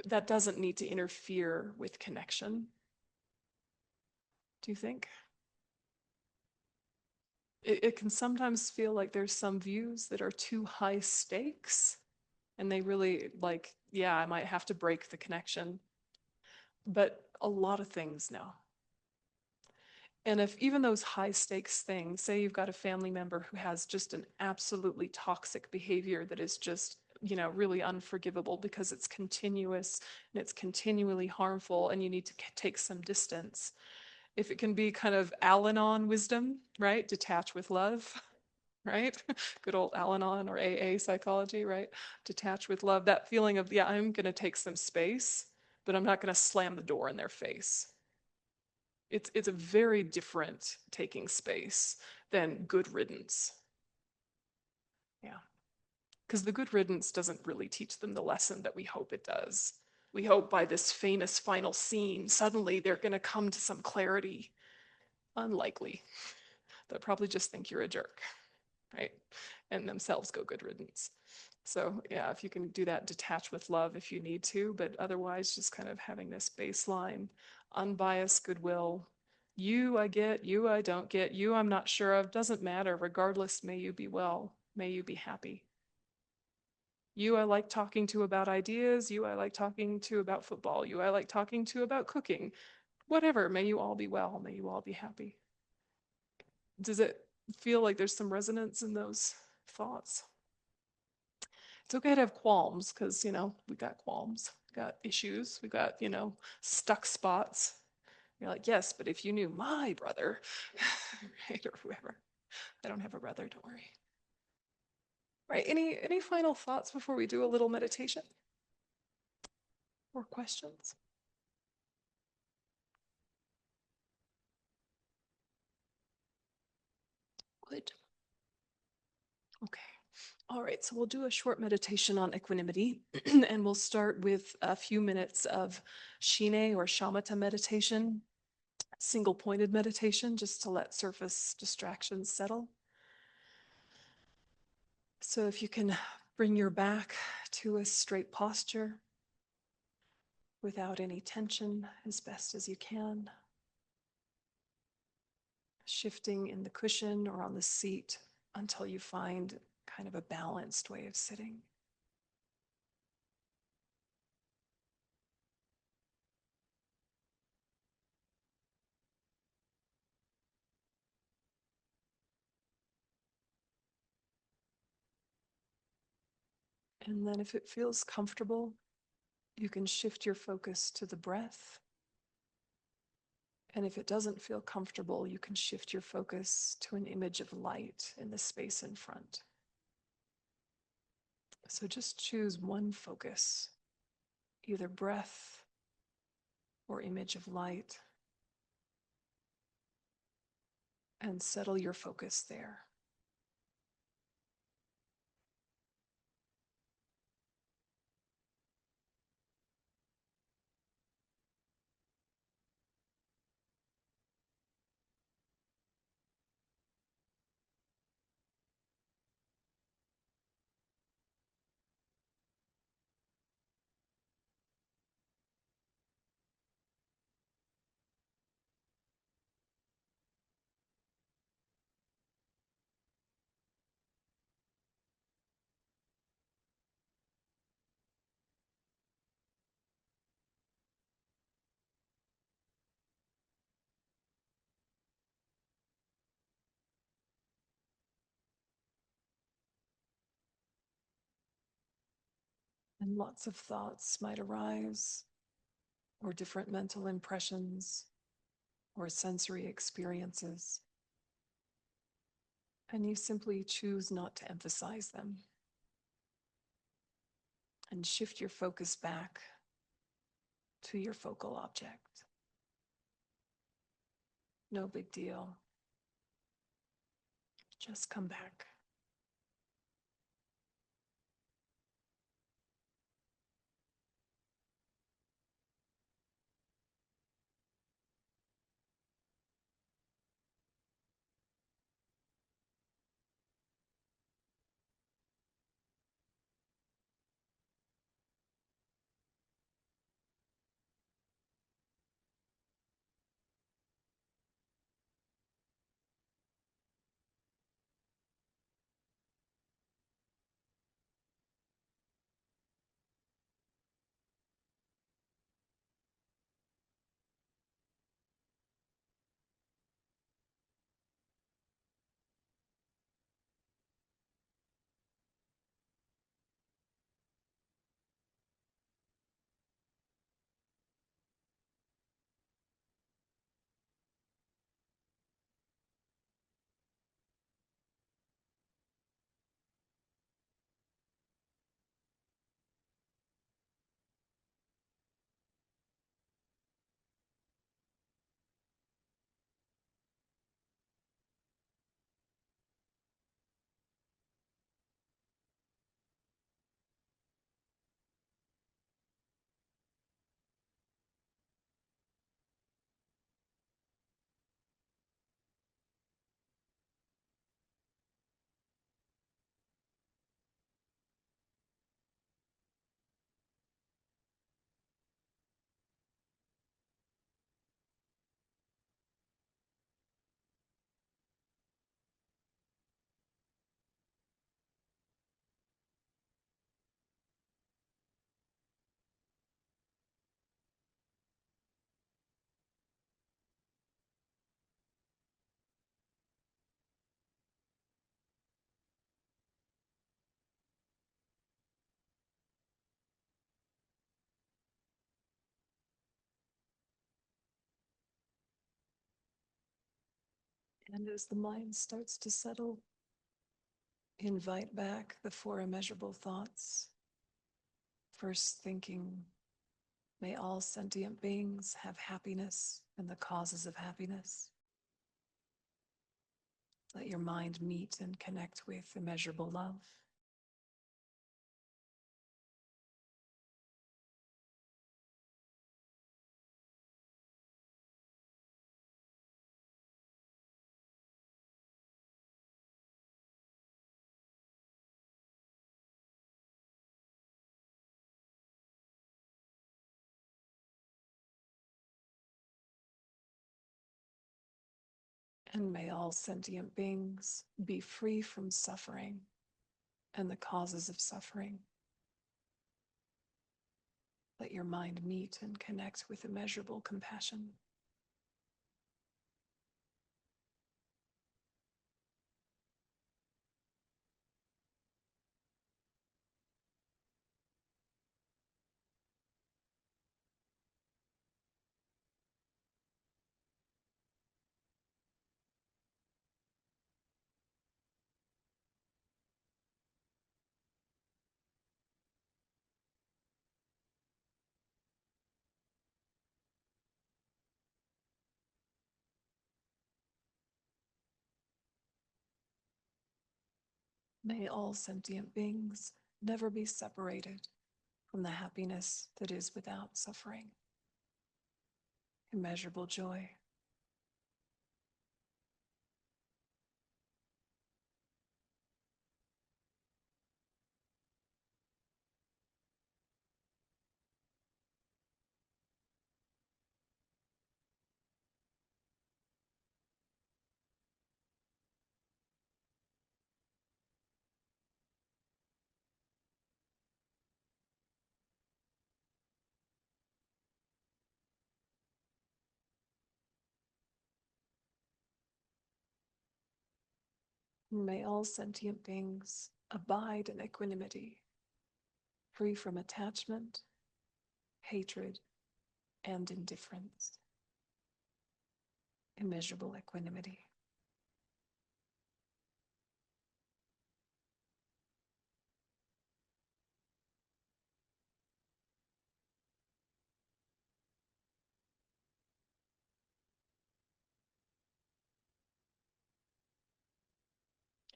that doesn't need to interfere with connection. Do you think? It can sometimes feel like there's some views that are too high stakes and they really like, yeah, I might have to break the connection. But a lot of things, no. And if even those high stakes things, say you've got a family member who has just an absolutely toxic behavior that is just, really unforgivable because it's continuous and it's continually harmful and you need to take some distance. If it can be kind of Al-Anon wisdom, right? Detach with love, right? Good old Al-Anon or AA psychology, right? Detach with love. That feeling of, yeah, I'm going to take some space, but I'm not going to slam the door in their face. It's a very different taking space than good riddance. Yeah. Because the good riddance doesn't really teach them the lesson that we hope it does. We hope by this famous final scene, suddenly they're going to come to some clarity. Unlikely. They'll probably just think you're a jerk, right? And themselves go good riddance. So yeah, if you can do that, detach with love if you need to, but otherwise just kind of having this baseline, unbiased goodwill. You I get, you I don't get, you I'm not sure of, doesn't matter. Regardless, may you be well, may you be happy. You I like talking to about ideas, you I like talking to about football, you I like talking to about cooking. Whatever, may you all be well, may you all be happy. Does it feel like there's some resonance in those thoughts? It's okay to have qualms because, we got qualms, we got issues, we got, stuck spots. You're like, yes, but if you knew my brother, right, or whoever. I don't have a brother, don't worry. Right, any final thoughts before we do a little meditation? Or questions? Good. Okay. All right, so we'll do a short meditation on equanimity, and we'll start with a few minutes of shine or shamatha meditation, single-pointed meditation, just to let surface distractions settle. So if you can bring your back to a straight posture without any tension as best as you can, shifting in the cushion or on the seat until you find kind of a balanced way of sitting. And then if it feels comfortable, you can shift your focus to the breath. And if it doesn't feel comfortable, you can shift your focus to an image of light in the space in front. So just choose one focus, either breath or image of light, and settle your focus there. And lots of thoughts might arise, or different mental impressions, or sensory experiences. And you simply choose not to emphasize them. And shift your focus back to your focal object. No big deal. Just come back. And as the mind starts to settle, invite back the four immeasurable thoughts. First thinking, may all sentient beings have happiness and the causes of happiness. Let your mind meet and connect with immeasurable love. And may all sentient beings be free from suffering and the causes of suffering. Let your mind meet and connect with immeasurable compassion. May all sentient beings never be separated from the happiness that is without suffering. Immeasurable joy. May all sentient beings abide in equanimity, free from attachment, hatred, and indifference. Immeasurable equanimity.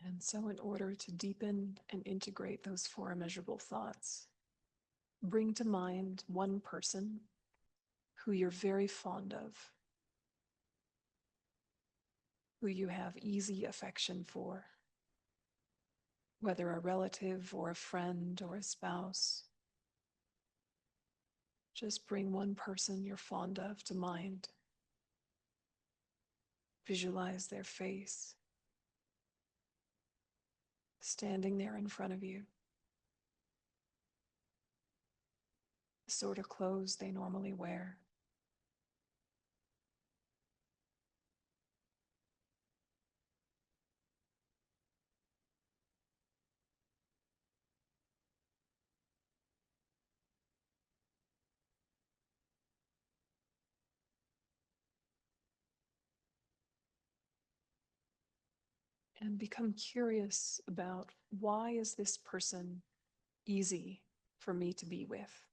And so, in order to deepen and integrate those four immeasurable thoughts, bring to mind one person who you're very fond of, who you have easy affection for, whether a relative or a friend or a spouse. Just bring one person you're fond of to mind. Visualize their face, standing there in front of you, the sort of clothes they normally wear. And become curious about, why is this person easy for me to be with?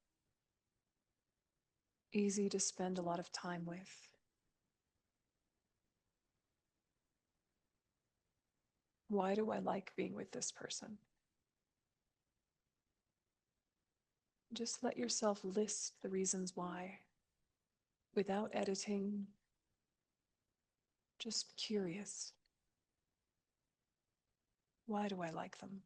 Easy to spend a lot of time with. Why do I like being with this person? Just let yourself list the reasons why, without editing, just curious. Why do I like them?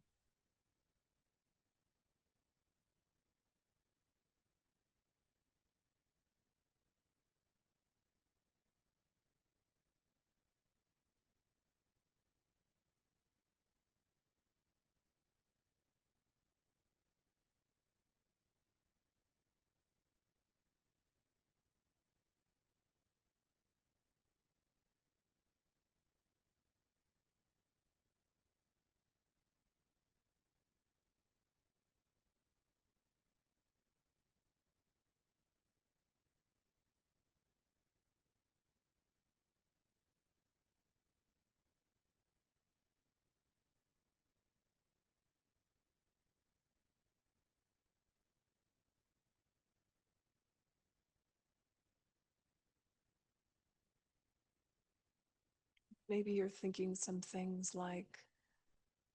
Maybe you're thinking some things like,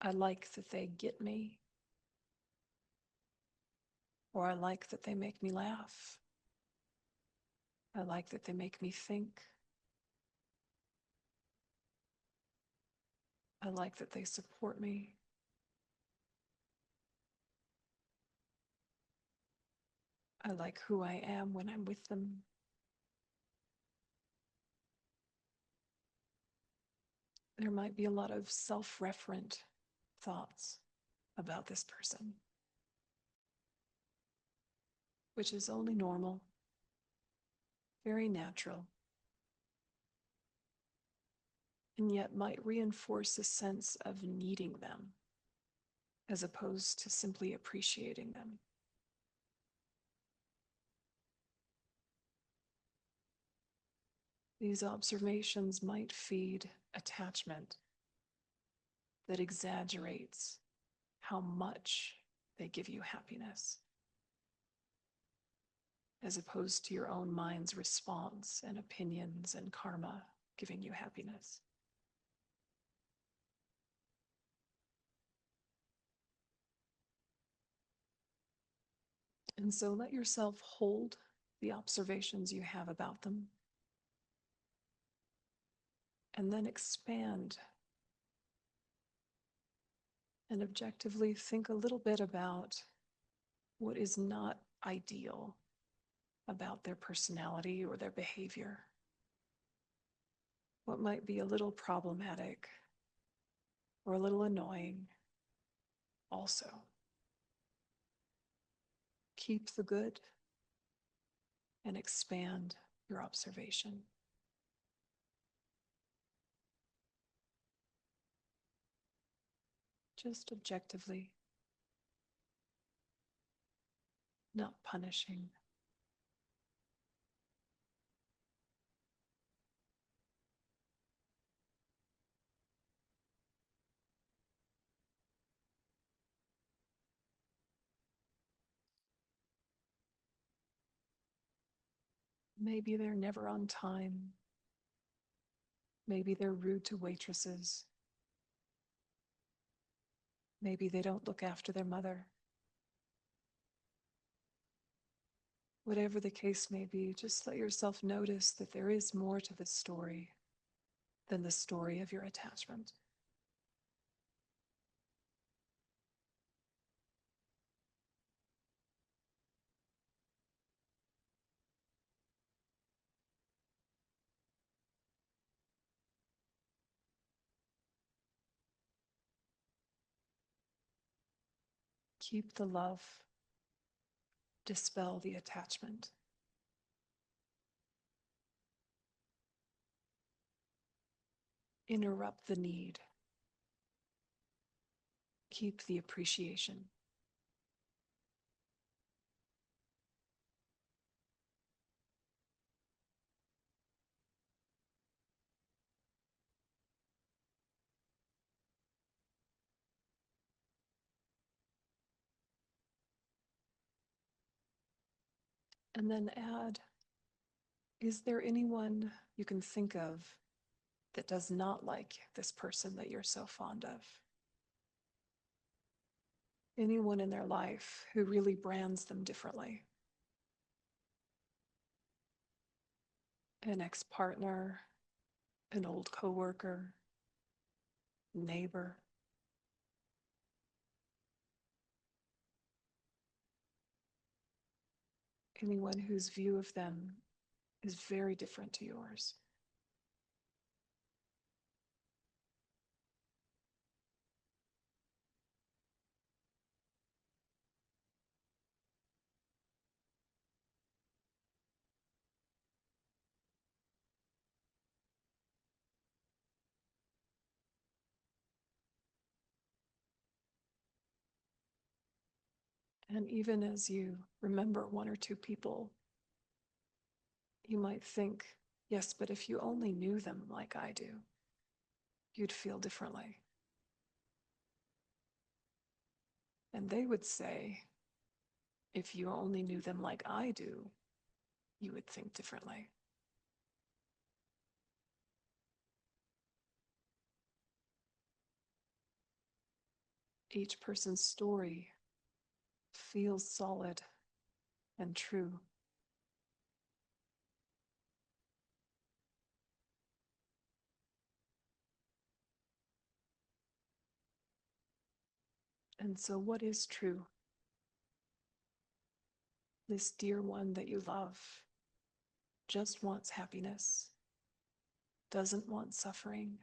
I like that they get me, or I like that they make me laugh. I like that they make me think. I like that they support me. I like who I am when I'm with them. There might be a lot of self-referent thoughts about this person, which is only normal, very natural, and yet might reinforce a sense of needing them as opposed to simply appreciating them. These observations might feed attachment that exaggerates how much they give you happiness, as opposed to your own mind's response and opinions and karma giving you happiness. And so let yourself hold the observations you have about them, and then expand and objectively think a little bit about what is not ideal about their personality or their behavior. What might be a little problematic or a little annoying also. Keep the good and expand your observation. Just objectively, not punishing. Maybe they're never on time. Maybe they're rude to waitresses. Maybe they don't look after their mother. Whatever the case may be, just let yourself notice that there is more to the story than the story of your attachment. Keep the love, dispel the attachment. Interrupt the need. Keep the appreciation. And then add, is there anyone you can think of that does not like this person that you're so fond of? Anyone in their life who really brands them differently? An ex-partner, an old coworker, neighbor. Anyone whose view of them is very different to yours. And even as you remember one or two people, you might think, yes, but if you only knew them like I do, you'd feel differently. And they would say, if you only knew them like I do, you would think differently. Each person's story feels solid and true. And so, what is true? This dear one that you love just wants happiness, doesn't want suffering,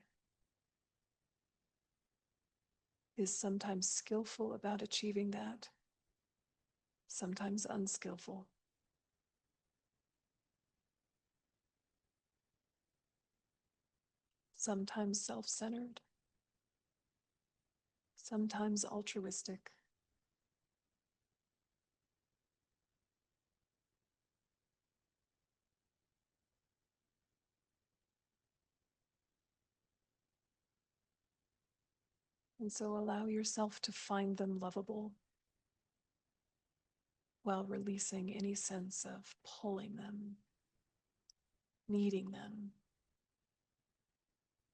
is sometimes skillful about achieving that, sometimes unskillful. Sometimes self-centered, sometimes altruistic. And so allow yourself to find them lovable while releasing any sense of pulling them, needing them,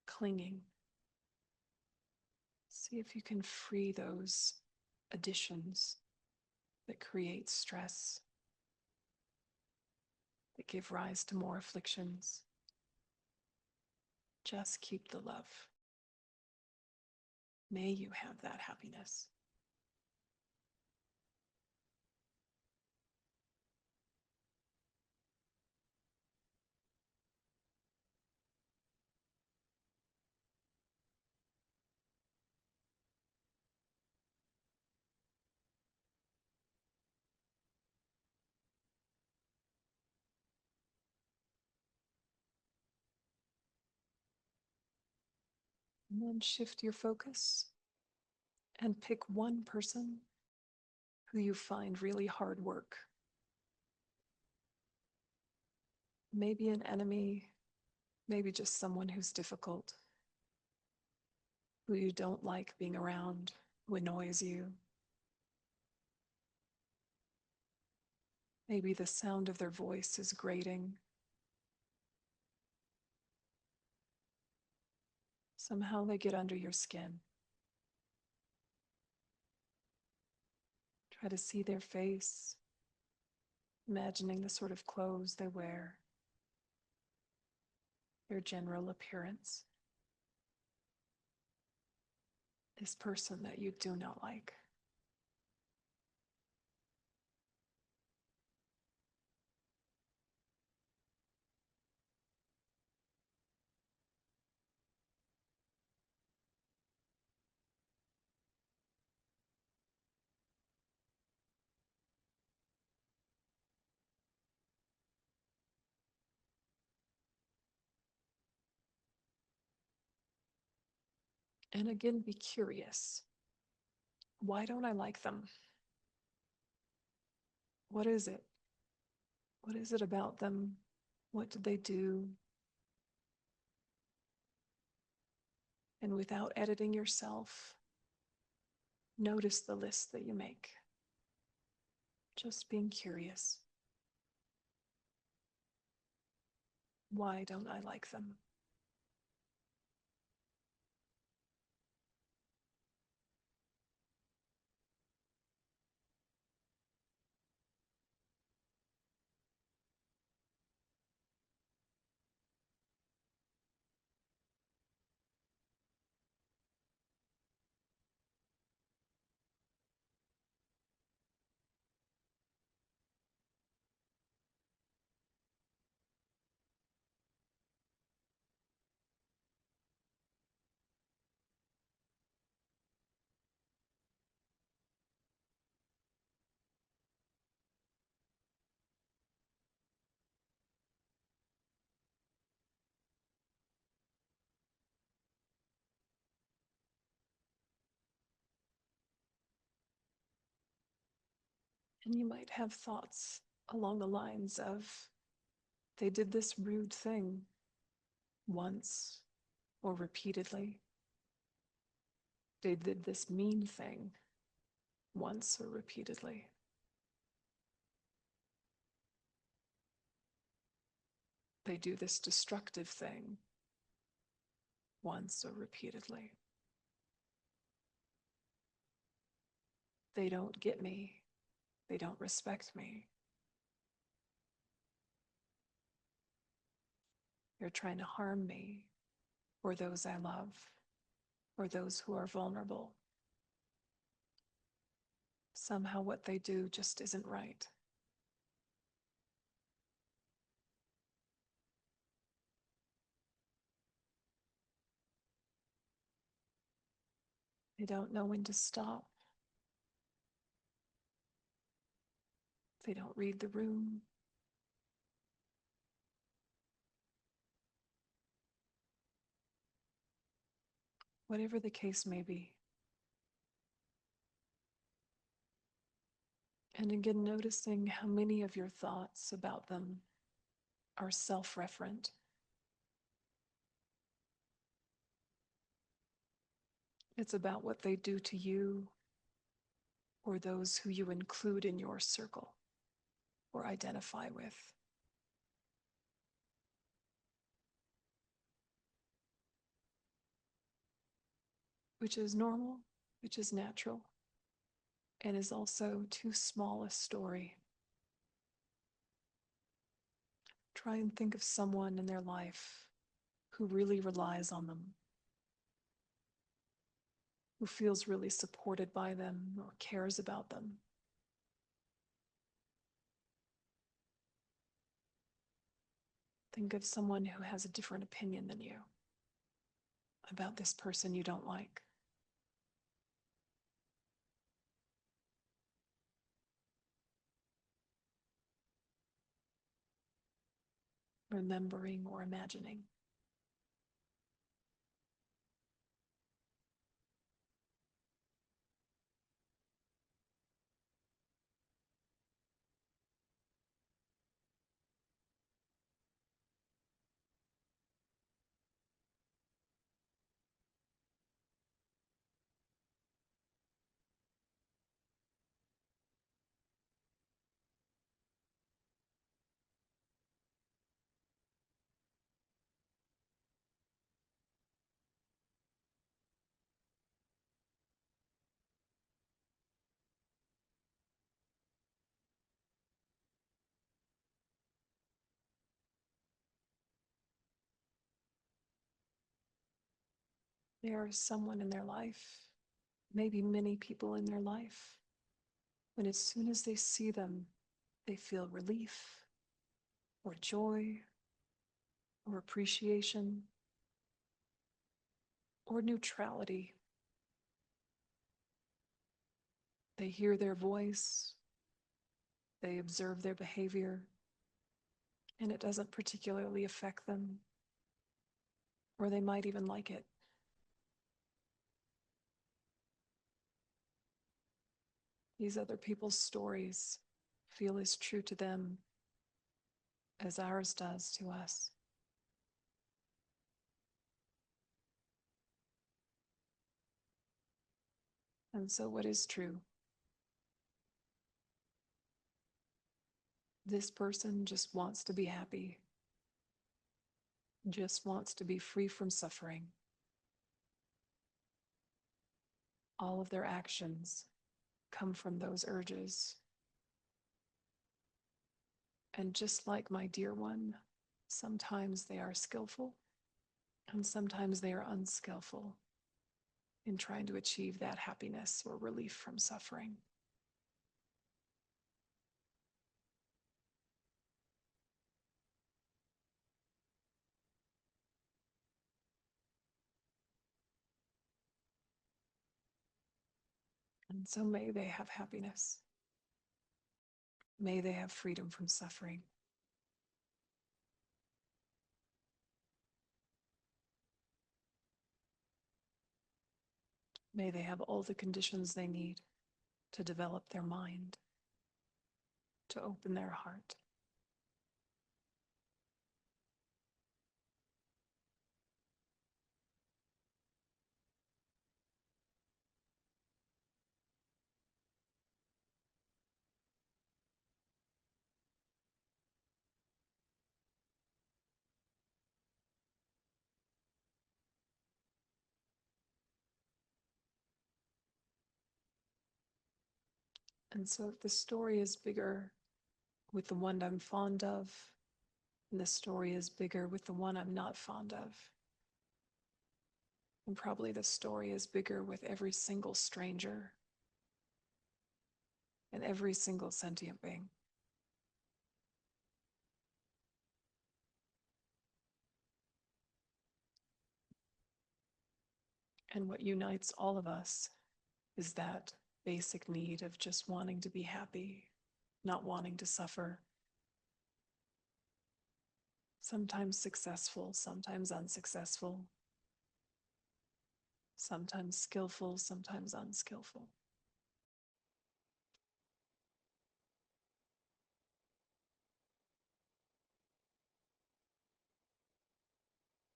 clinging. See if you can free those additions that create stress, that give rise to more afflictions. Just keep the love. May you have that happiness. And then shift your focus and pick one person who you find really hard work. Maybe an enemy, maybe just someone who's difficult, who you don't like being around, who annoys you. Maybe the sound of their voice is grating. Somehow they get under your skin. Try to see their face, imagining the sort of clothes they wear, their general appearance. This person that you do not like. And again, be curious. Why don't I like them? What is it? What is it about them? What did they do? And without editing yourself, notice the list that you make. Just being curious. Why don't I like them? And you might have thoughts along the lines of, they did this rude thing once or repeatedly. They did this mean thing once or repeatedly. They do this destructive thing once or repeatedly. They don't get me. They don't respect me. They're trying to harm me or those I love or those who are vulnerable. Somehow what they do just isn't right. They don't know when to stop. They don't read the room. Whatever the case may be. And again, noticing how many of your thoughts about them are self-referent. It's about what they do to you or those who you include in your circle or identify with. Which is normal, which is natural, and is also too small a story. Try and think of someone in their life who really relies on them, who feels really supported by them or cares about them. Think of someone who has a different opinion than you about this person you don't like. Remembering or imagining. There is someone in their life, maybe many people in their life, when as soon as they see them, they feel relief or joy or appreciation or neutrality. They hear their voice, they observe their behavior, and it doesn't particularly affect them, or they might even like it. These other people's stories feel as true to them as ours does to us. And so what is true? This person just wants to be happy, just wants to be free from suffering. All of their actions come from those urges. And just like my dear one, sometimes they are skillful and sometimes they are unskillful in trying to achieve that happiness or relief from suffering. And so may they have happiness. May they have freedom from suffering. May they have all the conditions they need to develop their mind, to open their heart. And so if the story is bigger with the one I'm fond of, and the story is bigger with the one I'm not fond of, and probably the story is bigger with every single stranger and every single sentient being. And what unites all of us is that basic need of just wanting to be happy, not wanting to suffer. Sometimes successful, sometimes unsuccessful, sometimes skillful, sometimes unskillful.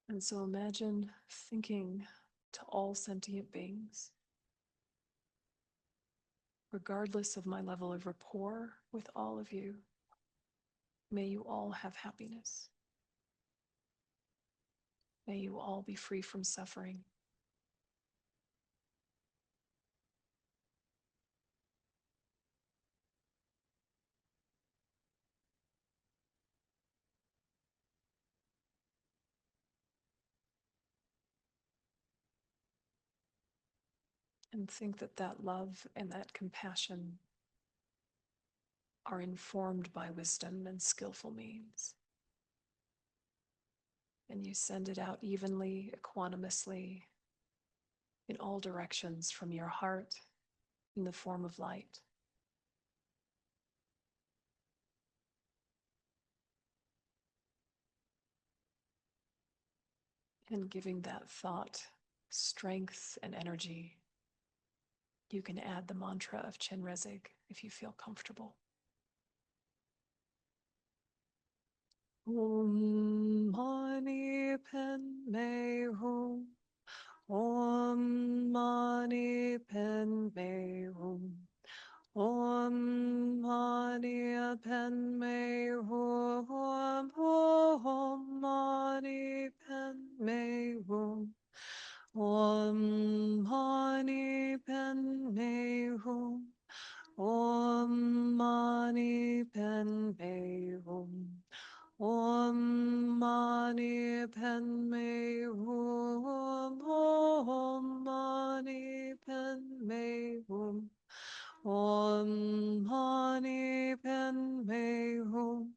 And so imagine thinking to all sentient beings, regardless of my level of rapport with all of you, may you all have happiness. May you all be free from suffering. And think that that love and that compassion are informed by wisdom and skillful means. And you send it out evenly, equanimously, in all directions from your heart in the form of light. And giving that thought strength and energy, you can add the mantra of Chenrezig if you feel comfortable. Om Mani Padme Hum. Om Mani Padme Hum. Om Mani Padme Hum. Om Mani Padme Hum. Om Mani Padme Hum. Om Mani Padme Hum. Om Mani Padme Hum. Om Mani Padme Hum. Om Mani Padme Hum.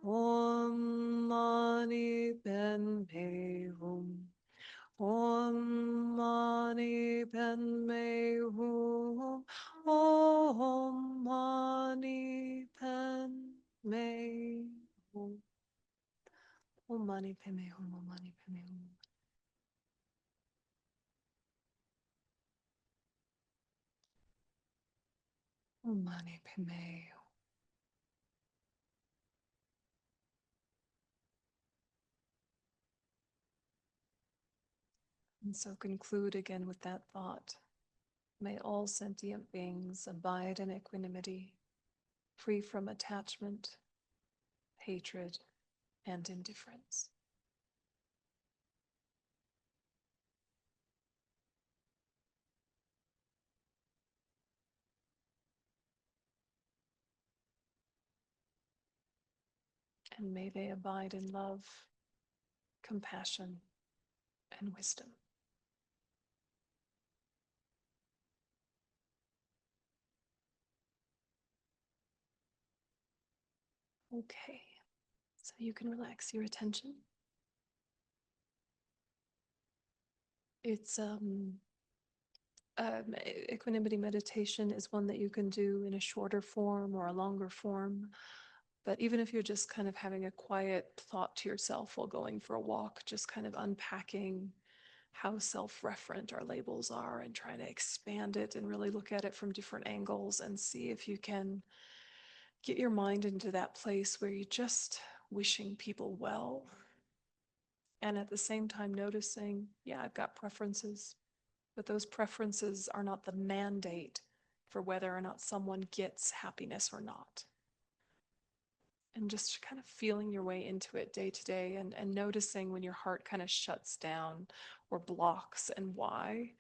Om Mani Padme Hum. Om Mani Padme Hum. Om Mani Padme Hum. Om Mani Padme Hum. Om Mani Padme Hum. Om Mani Padme Hum. And so conclude again with that thought. May all sentient beings abide in equanimity, free from attachment, hatred, and indifference. And may they abide in love, compassion, and wisdom. Okay, so you can relax your attention. It's equanimity meditation is one that you can do in a shorter form or a longer form. But even if you're just kind of having a quiet thought to yourself while going for a walk, just kind of unpacking how self-referent our labels are and trying to expand it and really look at it from different angles and see if you can get your mind into that place where you're just wishing people well. And at the same time noticing, yeah, I've got preferences, but those preferences are not the mandate for whether or not someone gets happiness or not. And just kind of feeling your way into it day to day and noticing when your heart kind of shuts down or blocks and why.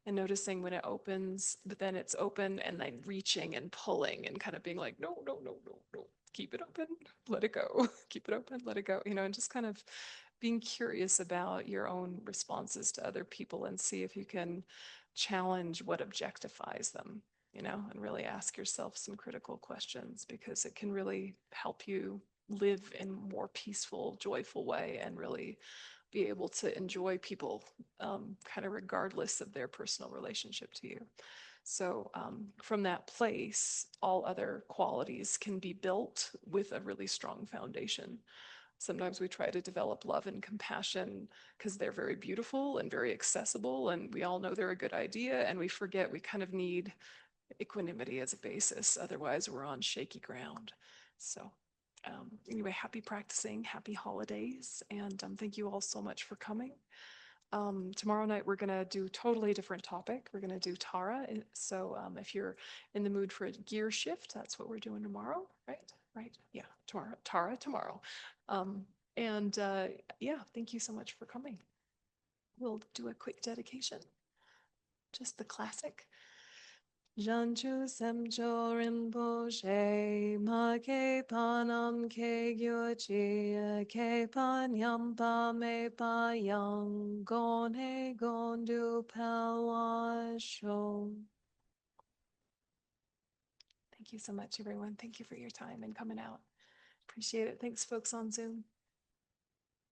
and noticing when it opens, but then it's open and then reaching and pulling and kind of being like, no, no, no, no, no, keep it open, let it go, keep it open, let it go, and just kind of being curious about your own responses to other people and see if you can challenge what objectifies them, and really ask yourself some critical questions, because it can really help you live in a more peaceful, joyful way and really be able to enjoy people kind of regardless of their personal relationship to you. So from that place, all other qualities can be built with a really strong foundation. Sometimes we try to develop love and compassion because they're very beautiful and very accessible, and we all know they're a good idea, and we forget we kind of need equanimity as a basis. Otherwise, we're on shaky ground. So anyway, happy practicing, happy holidays, and thank you all so much for coming. Tomorrow night, we're going to do a totally different topic. We're going to do Tara. So if you're in the mood for a gear shift, that's what we're doing tomorrow, right? Right? Yeah, tomorrow. Tara tomorrow. Yeah, thank you so much for coming. We'll do a quick dedication. Just the classic. Janchu semcho rinpoche ma ke panam ke gyochi ke pan yampa me pa yang gone gondu pelwa sho. Thank you so much, everyone. Thank you for your time and coming out. Appreciate it. Thanks, folks on Zoom.